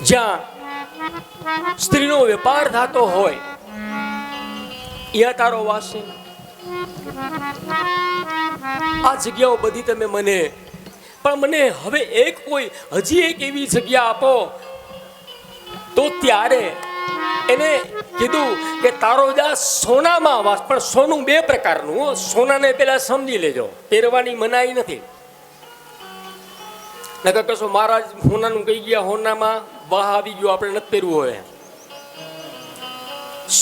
Speaker 3: જ્યાં સ્ત્રીનો વેપાર થતો હોય, અહીંયા તારો વાસ છે. આ જગ્યાઓ બધી તમે મને, પણ મને હવે હજી એક એવી જગ્યા આપો. તો ત્યારે એને કીધું કે તારો જા સોનામાં વાસ. પણ સોનું બે પ્રકારનું, સોનાને પેલા સમજી લેજો, પહેરવાની મનાઈ નથી. નકર કશો મહારાજ સોનાનું કહી ગયા, હોનામાં વાહ આવી ગયો, આપણે નથી પહેરવું હોય.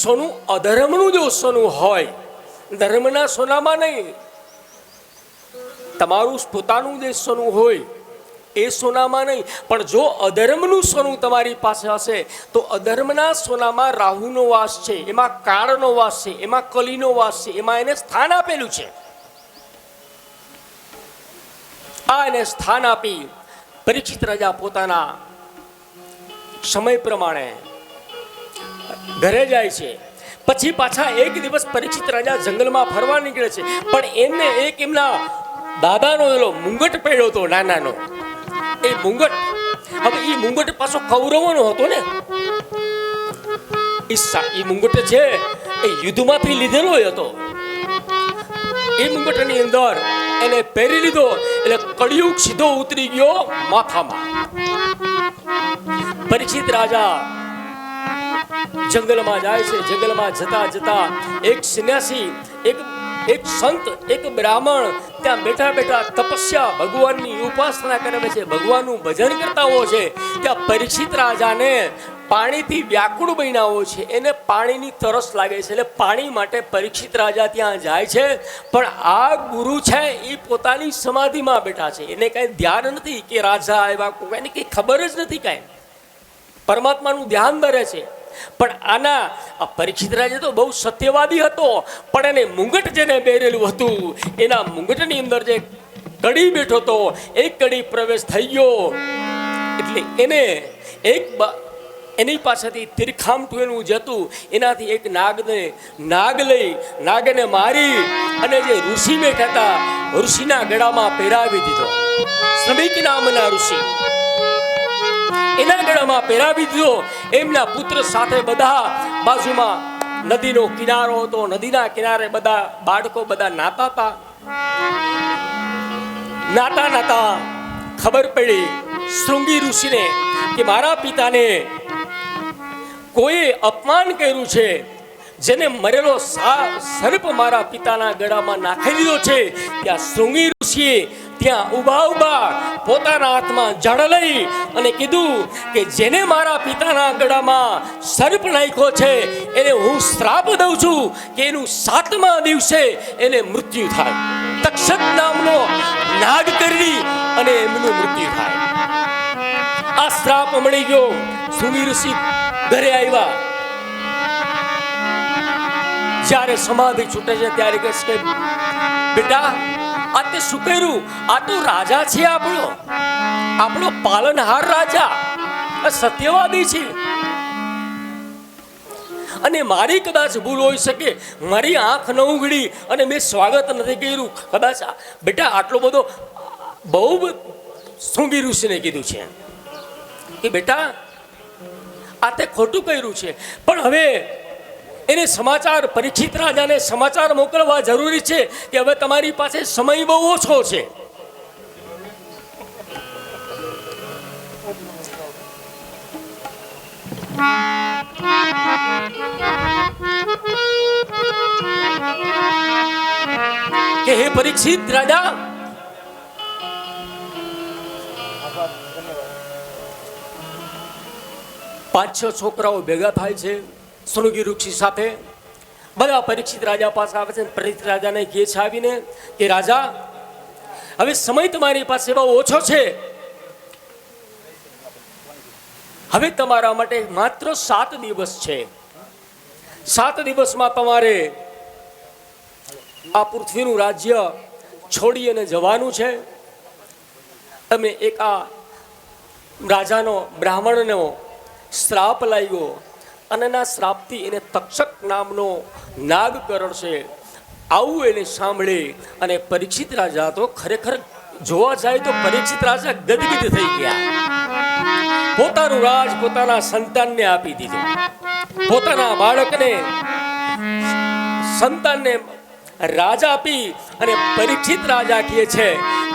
Speaker 3: સોનું અધર્મનું જો સોનું હોય, ધર્મના સોનામાં નહીં, તમારું પોતાનું જે સોનું હોય એ સોનામાં નહીં. પણ જો અધર્મનું સોનું તમારી પાસે હશે તો અધર્મના સોનામાં રાહુનો વાસ છે, એમાં કાળનો વાસ છે, એમાં કલીનો વાસ છે, એમાં એને સ્થાન આપેલું છે. આ એને સ્થાન આપી પરીક્ષિત રાજા પોતાના સમય પ્રમાણે ઘરે જાય છે. પછી પાછા એક દિવસ પરીક્ષિત રાજા જંગલમાં ફરવા નીકળે છે. પણ એમને એક એમના દાદાનો એલો મુંગટ પડ્યો હતો, નાનાનો. એ મુંગટ, હવે એ મુંગટ પાછો કૌરવોનો હતો ને. એ મુંગટ છે એ યુદ્ધમાંથી લીધેલો હતો. એ મુંગટની અંદર એને પહેરી લીધો એટલે કળિયુગ સીધો ઉતરી ગયો માથામાં. પરીક્ષિત રાજા જંગલમાં જાય છે. જંગલમાં જતા જતા એક સંન્યાસી, એક સંત, એક બ્રાહ્મણ ત્યાં બેઠા બેઠા તપસ્યા, ભગવાનની ઉપાસના કરે છે, ભગવાનનું ભજન કરતા હોય છે. ત્યાં પરીક્ષિત રાજાને પાણીથી વ્યાકુળ બન્યા હોય છે, એને પાણીની તરસ લાગે છે. એટલે પાણી માટે પરીક્ષિત રાજા ત્યાં જાય છે. પણ આ ગુરુ છે એ પોતાની સમાધિમાં બેઠા છે, એને કઈ ધ્યાન નથી કે રાજા આવ્યા, કોઈને કઈ ખબર જ નથી, કાંઈ પરમાત્માનું ધ્યાન ધરે છે. પણ આ પરીક્ષિત રાજા તો બહુ સત્યવાદી હતો. પણ એને મુંગટ જેને પહેરેલું હતું, એના મુંગટની અંદર જે કડી બેઠો હતો, એક કડી પ્રવેશ થઈ ગયો. એટલે એને એની પાસેથી તીરખામઠું એનું જતું, એનાથી એક નાગને મારી અને જે ઋષિ બેઠા હતા, ઋષિના ગળામાં પહેરાવી દીધો. શ્રમિક નામના ઋષિ એના ગળામાં પહેરાવી દીધો. એમના પુત્ર સાથે બધા બાજુમાં નદીનો કિનારો હતો, નદીના કિનારે બધા બાળકો બધા નાતા હતા. નાતા ખબર પડી શૃંગી ઋષિને કે મારા પિતાને કોઈ અપમાન કર્યું છે, જેને મરેલો સર્પ મારા પિતાના ગળામાં નાખી દીધો છે. ત્યાં શૃંગી ઋષિએ ત્યાં ઊભા પોતાના હાથમાં જળ લઈ અને કીધું કે જેને મારા પિતાના ગળામાં સર્પ નાખ્યો છે એને હું શ્રાપ દઉં છું કે એનું 7મા દિવસે એને મૃત્યુ થાય. તક્ષક નામનો નાગ કરી અને એમનું મૃત્યુ થાય. આ શ્રાપ મળી ગયો. શૃંગી ઋષિ ઘરે આવ્યા. જ્યારે સમાધિ છૂટે છે ત્યારે કહે છે બેટા આ તે શું કર્યું? આ તો રાજા છે, આપણો પાલનહાર રાજા, સત્યવાદી છે. અને મારી કદાચ ભૂલ હોઈ શકે, મારી આંખ ન ઉઘડી અને મેં સ્વાગત નથી કર્યું કદાચ. બેટા આટલો બધો બહુ શૃંગી ઋષિને કીધું છે કે બેટા આ તે ખોટું કર્યું છે. પણ હવે એને સમાચાર, પરીક્ષિત રાજાને સમાચાર મોકલવા જરૂરી છે કે હવે તમારી પાસે સમય બહુ ઓછો છે. કે હે પરીક્ષિત રાજા, 5-6 છોકરાઓ ભેગા થાય છે શૃંગી ઋષિ સાથે. બધા પરીક્ષિત રાજા પાસે આવે છે. પરીક્ષિત રાજાને કહે છે આવીને કે રાજા હવે સમય તમારી પાસે બહુ ઓછો છે, હવે તમારા માટે માત્ર 7 દિવસ છે. 7 દિવસમાં તમારે આ પૃથ્વીનું રાજ્ય છોડી અને જવાનું છે. તમે એક આ રાજાનો, બ્રાહ્મણનો શ્રાપ લાગ્યો અને એના શ્રાપથી એને તક્ષક નામનો નાગ કરડશે. આવું એને સાંભળી અને પરીક્ષિત રાજા તો ખરેખર જોવા જાય તો પરીક્ષિત રાજા ગદગદ થઈ ગયા. પોતાનું રાજ પોતાના સંતાનને આપી દીધું. પોતાના બાળકને સંતાનને રાજા આપી અને પરીક્ષિત રાજા કહે છે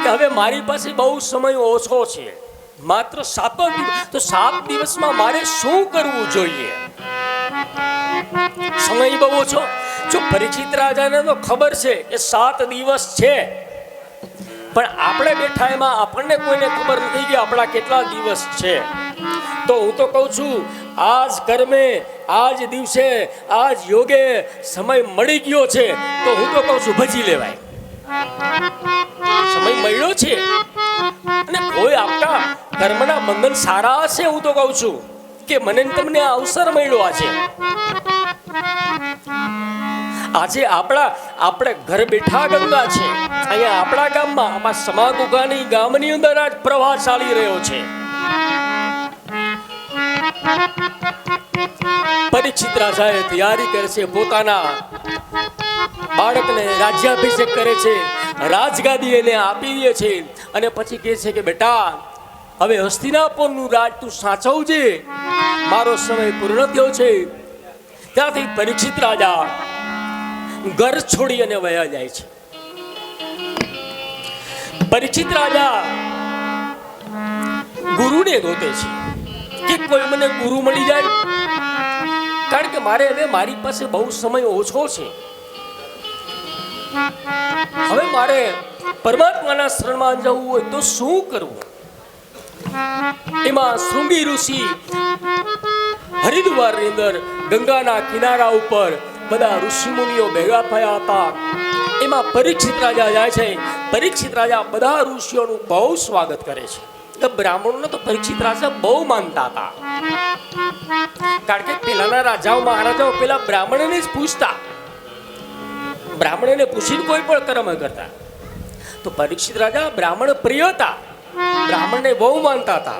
Speaker 3: કે હવે મારી પાસે બહુ સમય ઓછો છે, માત્ર 7 દિવસ. તો 7 દિવસમાં મારે શું કરવું જોઈએ? સમય બહુ ઓછો. જો પરીક્ષિત રાજાને તો ખબર છે કે 7 દિવસ છે, પણ આપણે બેઠા એમાં આપણને કોઈને ખબર નથી કે આપણા કેટલા દિવસ છે. તો હું તો કહું છું, આજ કર્મે, આજ દિવસે, આજ યોગે સમય મળી ગયો છે, તો હું તો કહું છું ભજી લેવાય. સમય મળ્યો છે અને કોઈ આપણા કર્મના બંધન સારા હશે. હું તો કહું છું કે મને તમને આ અવસર મળ્યો આજે આપણે ઘર બેઠા ગંગા છે. અહીંયા આપણા ગામમાં, આમાં સમાગુગાની ગામની અંદર આજ પ્રવાહ ચાલી રહ્યો છે. પરીક્ષિત રાજાએ તૈયારી કરે છે, પોતાના બાળકને રાજ્યાભિષેક કરે છે, રાજગાદી એને આપી દે છે અને પછી કહે છે કે બેટા, હવે હસ્તિનાપુરનું રાજ તું સાચવજે, મારો સમય પૂર્ણ થયો છે. ત્યાંથી પરીક્ષિત રાજા ઘર છોડી અને વયા જાય છે. પરીક્ષિત રાજા ગુરુને ગોતે છે કે કોઈ મને ગુરુ મળી જાય, કારણ કે મારે હવે મારી પાસે બહુ સમય ઓછો છે. હવે મારે પરમાત્માના શરણમાં જવું હોય તો શું કરવું? એમાં શૃંગી ઋષિ હરિદ્વારની અંદર ગંગાના કિનારા ઉપર બધા ઋષિમુનિઓ ભેગા થયા હતા. એમાં પરીક્ષિત રાજા જાય છે. પરીક્ષિત રાજા બધા ઋષિઓનું બહુ સ્વાગત કરે છે. બ્રાહ્મણોને તો પરીક્ષિત રાજા બહુ માનતા હતા, કારણ કે પેલાના રાજાઓ મહારાજાઓ પેલા બ્રાહ્મણને જ પૂછતા, બ્રાહ્મણને પૂછીને કોઈ પણ કર્મ કરતા. તો પરીક્ષિત રાજા બ્રાહ્મણ પ્રિય હતા, બ્રાહ્મણને બહુ માનતા હતા.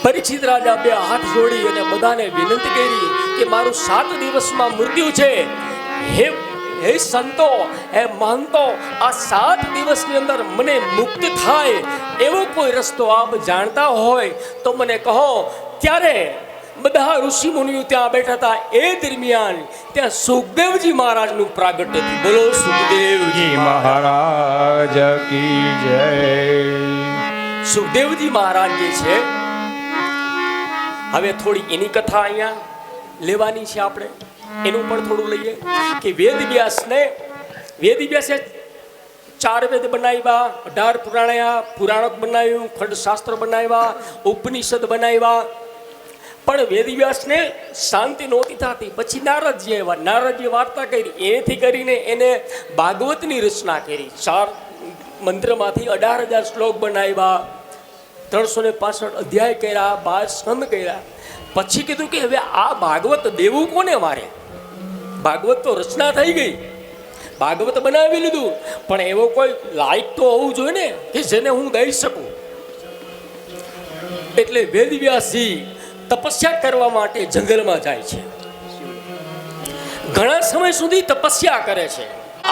Speaker 3: પરીક્ષિત રાજા બે હાથ જોડી અને બધાને વિનંતી કરી કે મારું 7 દિવસમાં મૃત્યુ છે. હે સંતો, હે મહંતો, આ 7 દિવસની અંદર મને મુક્ત થાય એવો કોઈ રસ્તો આપ જાણતા હોય તો મને કહો. ત્યારે બધા ઋષિ મુનિઓ ત્યાં બેઠા હતા. એ દરમિયાન ત્યાં સુખદેવજી મહારાજનું પ્રાગટ્ય થયું. બોલો સુખદેવજી
Speaker 4: મહારાજ કી જય.
Speaker 3: સુખદેવજી મહારાજ જે છે, હવે થોડી એની કથા અહીંયા લેવાની છે. આપણે એનું પણ થોડું લઈએ કે વેદવ્યાસે 4 વેદ બનાવ્યા, 18 પુરાણક બનાવ્યું, ખંડશાસ્ત્ર બનાવ્યા, ઉપનિષદ બનાવ્યા. પણ વેદવ્યાસને શાંતિ નહોતી થતી. પછી નારદજી આવ્યા, નારદજી વાર્તા કરી, એથી કરીને એને ભાગવતની રચના કરી. 4 મંત્રમાંથી 18,000 શ્લોક બનાવ્યા, 365 અધ્યાય કર્યા, 12 સ્કંદ કર્યા. પછી કીધું કે હવે આ ભાગવત દેવું કોને મારે? ભાગવત તો રચના થઈ ગઈ, ભાગવત બનાવી લીધું, પણ એવો કોઈ લાયક તો હોવું જોઈએ ને કે જેને હું દઈ શકું. એટલે વેદવ્યાસજી તપસ્યા કરવા માટે જંગલમાં જાય છે. ઘણા સમય સુધી તપસ્યા કરે છે.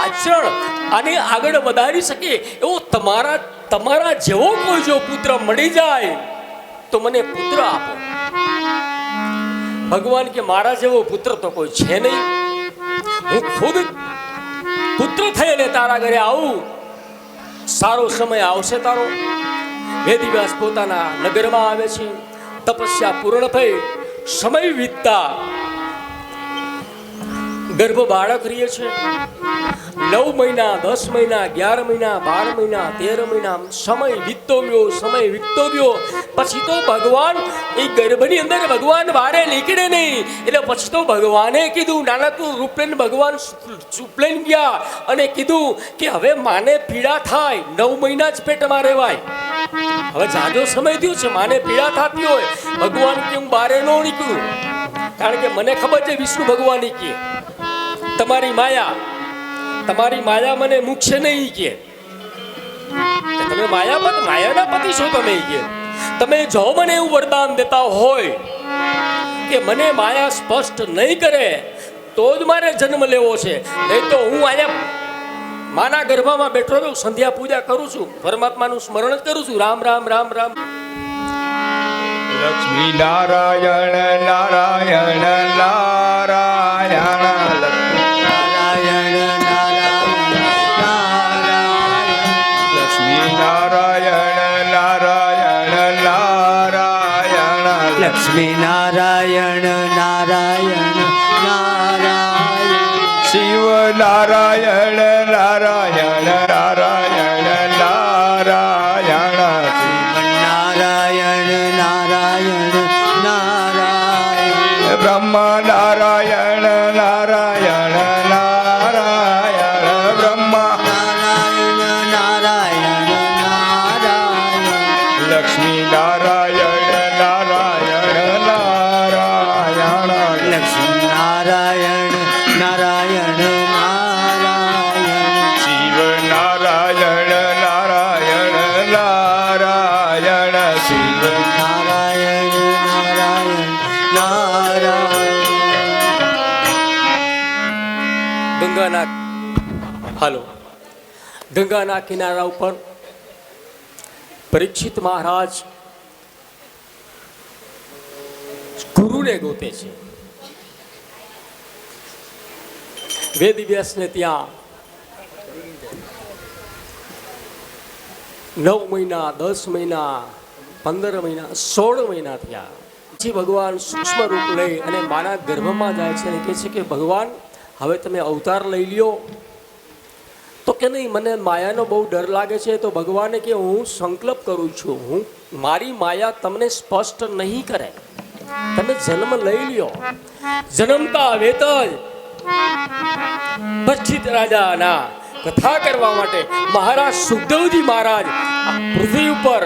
Speaker 3: આચરણ આને આગળ વધારી શકે એવો તમારા જેવો કોઈ જો પુત્ર મળી જાય તો મને પુત્ર આપો. ભગવાન કે મારા જેવો પુત્ર તો કોઈ છે નહીં, હું ખુદ પુત્ર થઈને તારા ઘરે આવું, સારો સમય આવશે તારો. વેદવ્યાસ પોતાના નગરમાં આવે છે. તપસ્યા પૂર્ણ થઈ, સમય વીતતા ગર્ભ બાળક રહે છે. 9 મહિના, 10 મહિના, 11 મહિના, 12 મહિના, 13 મહિના સમય વીતતો ગયો. પછી તો ભગવાન એ ગર્ભની અંદર ભગવાન વારે નીકળે નહીં. એટલે પછી તો ભગવાને કીધું, નાનકડું રૂપ લઈને ભગવાન ચૂપ લઈને ગયા અને કીધું કે હવે માને પીડા થાય, 9 મહિના જ પેટમાં રહેવાય. હવે જાજો સમય થયો છે, માને પીડા થતી હોય, ભગવાન કે હું બારે ન નીકળું, કારણ કે મને ખબર છે વિષ્ણુ ભગવાન કે તમારી માયા મને મૂકશે નહીં કે તમે માયાના પતિ છો. તમે જો મને એવું વરદાન દેતા હોય કે મને માયા સ્પષ્ટ નહીં કરે તો જ મારે જન્મ લેવો છે, નહીં તો હું અહીંયા માના ગર્ભમાં બેઠો છું, સંધ્યા પૂજા કરું છું, પરમાત્માનું સ્મરણ જ કરું છું, રામ રામ રામ રામ.
Speaker 4: લક્ષ્મી નારાયણ નારાયણ નારાયણ
Speaker 1: નારાયણ નારાયણ
Speaker 4: લક્ષ્મી નારાયણ નારાયણ નારાયણ
Speaker 1: લક્ષ્મી નારાયણ નારાયણ નારાયણ
Speaker 4: શિવ નારાયણ નારાયણ નારાયણ નારાયણ
Speaker 1: નારાયણ નારાયણ નારાયણ
Speaker 4: બ્રહ્મ નારાયણ નારાયણ નારાયણ બ્રહ્મ
Speaker 1: નારાયણ નારાયણ નારાયણ
Speaker 4: લક્ષ્મી નારાયણ નારાયણ નારાયણ
Speaker 1: લક્ષ્મી નારાયણ નારાયણ નારાયણ
Speaker 4: શિવ નારાયણ નારાયણ નારાયણ શિવ
Speaker 1: નારાયણ નારાયણ નારાયણ
Speaker 3: ગંગાના હાલો ગંગાના કિનારા ઉપર પરીક્ષિત મહારાજ ગુરુને ગોતે છે. વેદવ્યાસને ત્યાં 9 મહિના 10 મહિના 15 મહિના 16 મહિના થયા. પછી ભગવાન સૂક્ષ્મ રૂપ લઈ અને માના ગર્ભમાં જાય છે અને કહે છે કે ભગવાન હવે તમે અવતાર લઈ લ્યો. તો કે નહીં, મને માયાનો બહુ ડર લાગે છે. તો ભગવાને કે હું સંકલ્પ કરું છું, હું મારી માયા તમને સ્પષ્ટ નહીં કરે, તમે જન્મ લઈ લ્યો. જન્મતા વેત જ પરીક્ષિત રાજાના કથા કરવા માટે મહારાજ સુખદેવજી મહારાજ આ પૃથ્વી ઉપર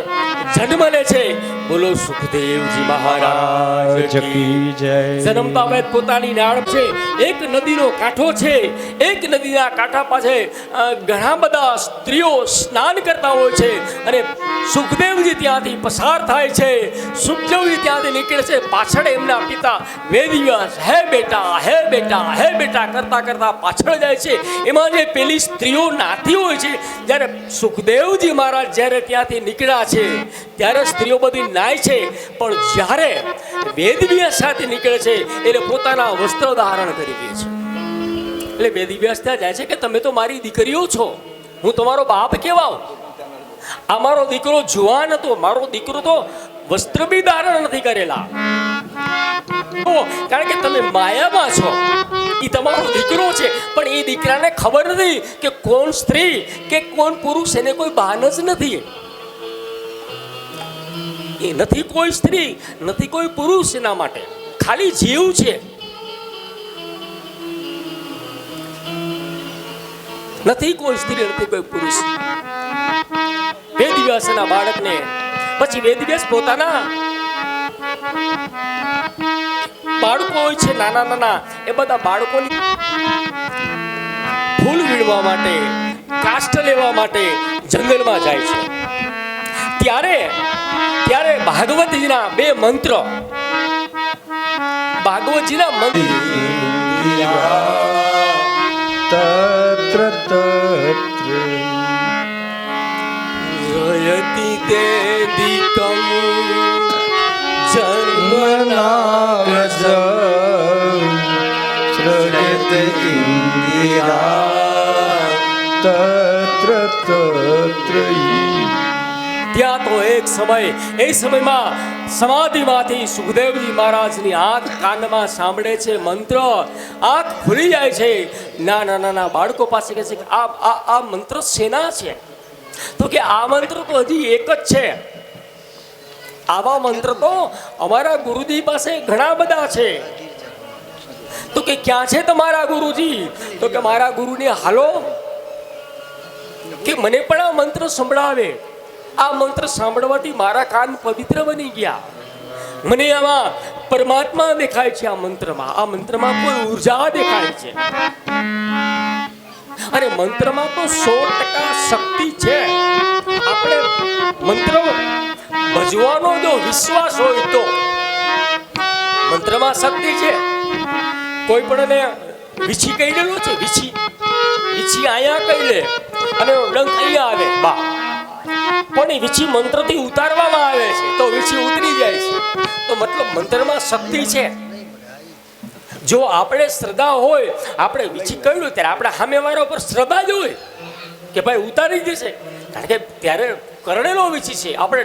Speaker 3: જન્મ લે છે. બોલો સુખદેવજી મહારાજ કી
Speaker 4: જય.
Speaker 3: જન્મતા વેત પોતાની નાળ છે, એક નદીનો કાંઠો છે. એક નદીના કાંઠા પાસે ઘણા બધા સ્ત્રીઓ સ્નાન કરતા હોય છે અને સુખદેવજી ત્યાંથી પસાર થાય છે. સુખદેવજી ત્યાંથી નીકળે છે, પાછળ એમના પિતા વેદવ્યાસ હે બેટા હે બેટા હે બેટા કરતા કરતા પાછળ જાય છે. એમાં જે પેલી સ્ત્રીઓ નાતી હોય છે, જ્યારે સુખદેવજી મહારાજ જ્યારે ત્યાંથી નીકળ્યા છે ત્યારે સ્ત્રીઓ બધી નાય છે, પણ જ્યારે વેદવ્યાસ સાથે નીકળે છે એટલે પોતાના વસ્ત્ર ધારણ કરી દે છે. એટલે વેદવ્યાસ ત્યાં જાય છે કે તમે તો મારી દીકરીઓ છો, હું તમારો બાપ કહેવાઉં. આ મારો દીકરો જુવાન હતો, મારો દીકરો તો વસ્ત્ર બી ધારણ નથી કરેલા, કારણ કે તમે માયામાં છો. એ તમારો દીકરો છે, પણ એ દીકરાને ખબર નથી કે કોણ સ્ત્રી કે કોણ પુરુષ, એને કોઈ ભાન જ નથી. એ નથી કોઈ સ્ત્રી નથી કોઈ પુરુષ, એના માટે ખાલી જીવ છે. નથી કોઈ સ્ત્રી નથી કોઈ પુરુષ. વેદવ્યાસના બાળકને પછી વેદવ્યાસ પોતાના બાળકો હોય છે નાના નાના, એ બધા બાળકોની ફૂલ વીણવા માટે, કાષ્ઠ લેવા માટે જંગલમાં જાય છે. ત્યારે ભાગવતજીના 2 મંત્ર, ભાગવતજીના મંત્ર
Speaker 4: તત્ર તત્ર
Speaker 3: રયતિ તે દીકમ
Speaker 4: જન્મનાગજ સૃજત ઇન્દ્રિયા તત્ર તત્ર
Speaker 3: ત્યાં તો એક સમય, એ સમયમાં સમાધિમાંથી સુખદેવજી મહારાજની આંખ કાનમાં સાંભળે છે મંત્ર, આંખ ખુલી જાય છે. નાના નાના બાળકો પાસે કહે છે કે આ મંત્ર શેના છે? તો કે આ મંત્ર તો હજી એક જ છે. આવા મંત્ર તો અમારા ગુરુજી પાસે ઘણા બધા છે. તો કે ક્યાં છે તમારા ગુરુજી? તો કે મારા ગુરુને હાલો કે મને પણ આ મંત્ર સંભળાવે. આ મંત્ર સાંભળવાથી મારા કાન પવિત્ર બની ગયા. મને આમાં પરમાત્મા દેખાય છે. આ મંત્રમાં કોઈ ઉર્જા દેખાય છે. અને મંત્રમાં તો 100% શક્તિ છે. આપણે મંત્ર ભજવાનો જો વિશ્વાસ હોય તો મંત્રમાં શક્તિ છે. કોઈ પણ વીછી કહી દેલો છે, વીછી વીછી અહીંયા કહી લે અને ડંખ અહીંયા આવે બા, પણ એ વીછી મંત્રથી ઉતારવામાં આવે છે તો વીછી ઉતરી જાય છે. તો મતલબ મંત્રમાં શક્તિ છે. જો આપણે શ્રદ્ધા હોય, આપણે વીછી કહ્યું ત્યારે આપણા સામેવાળા ઉપર શ્રદ્ધા જ હોય કે ભાઈ ઉતારી દેશે, કારણ કે ત્યારે કરણેલો વીછી છે. આપણે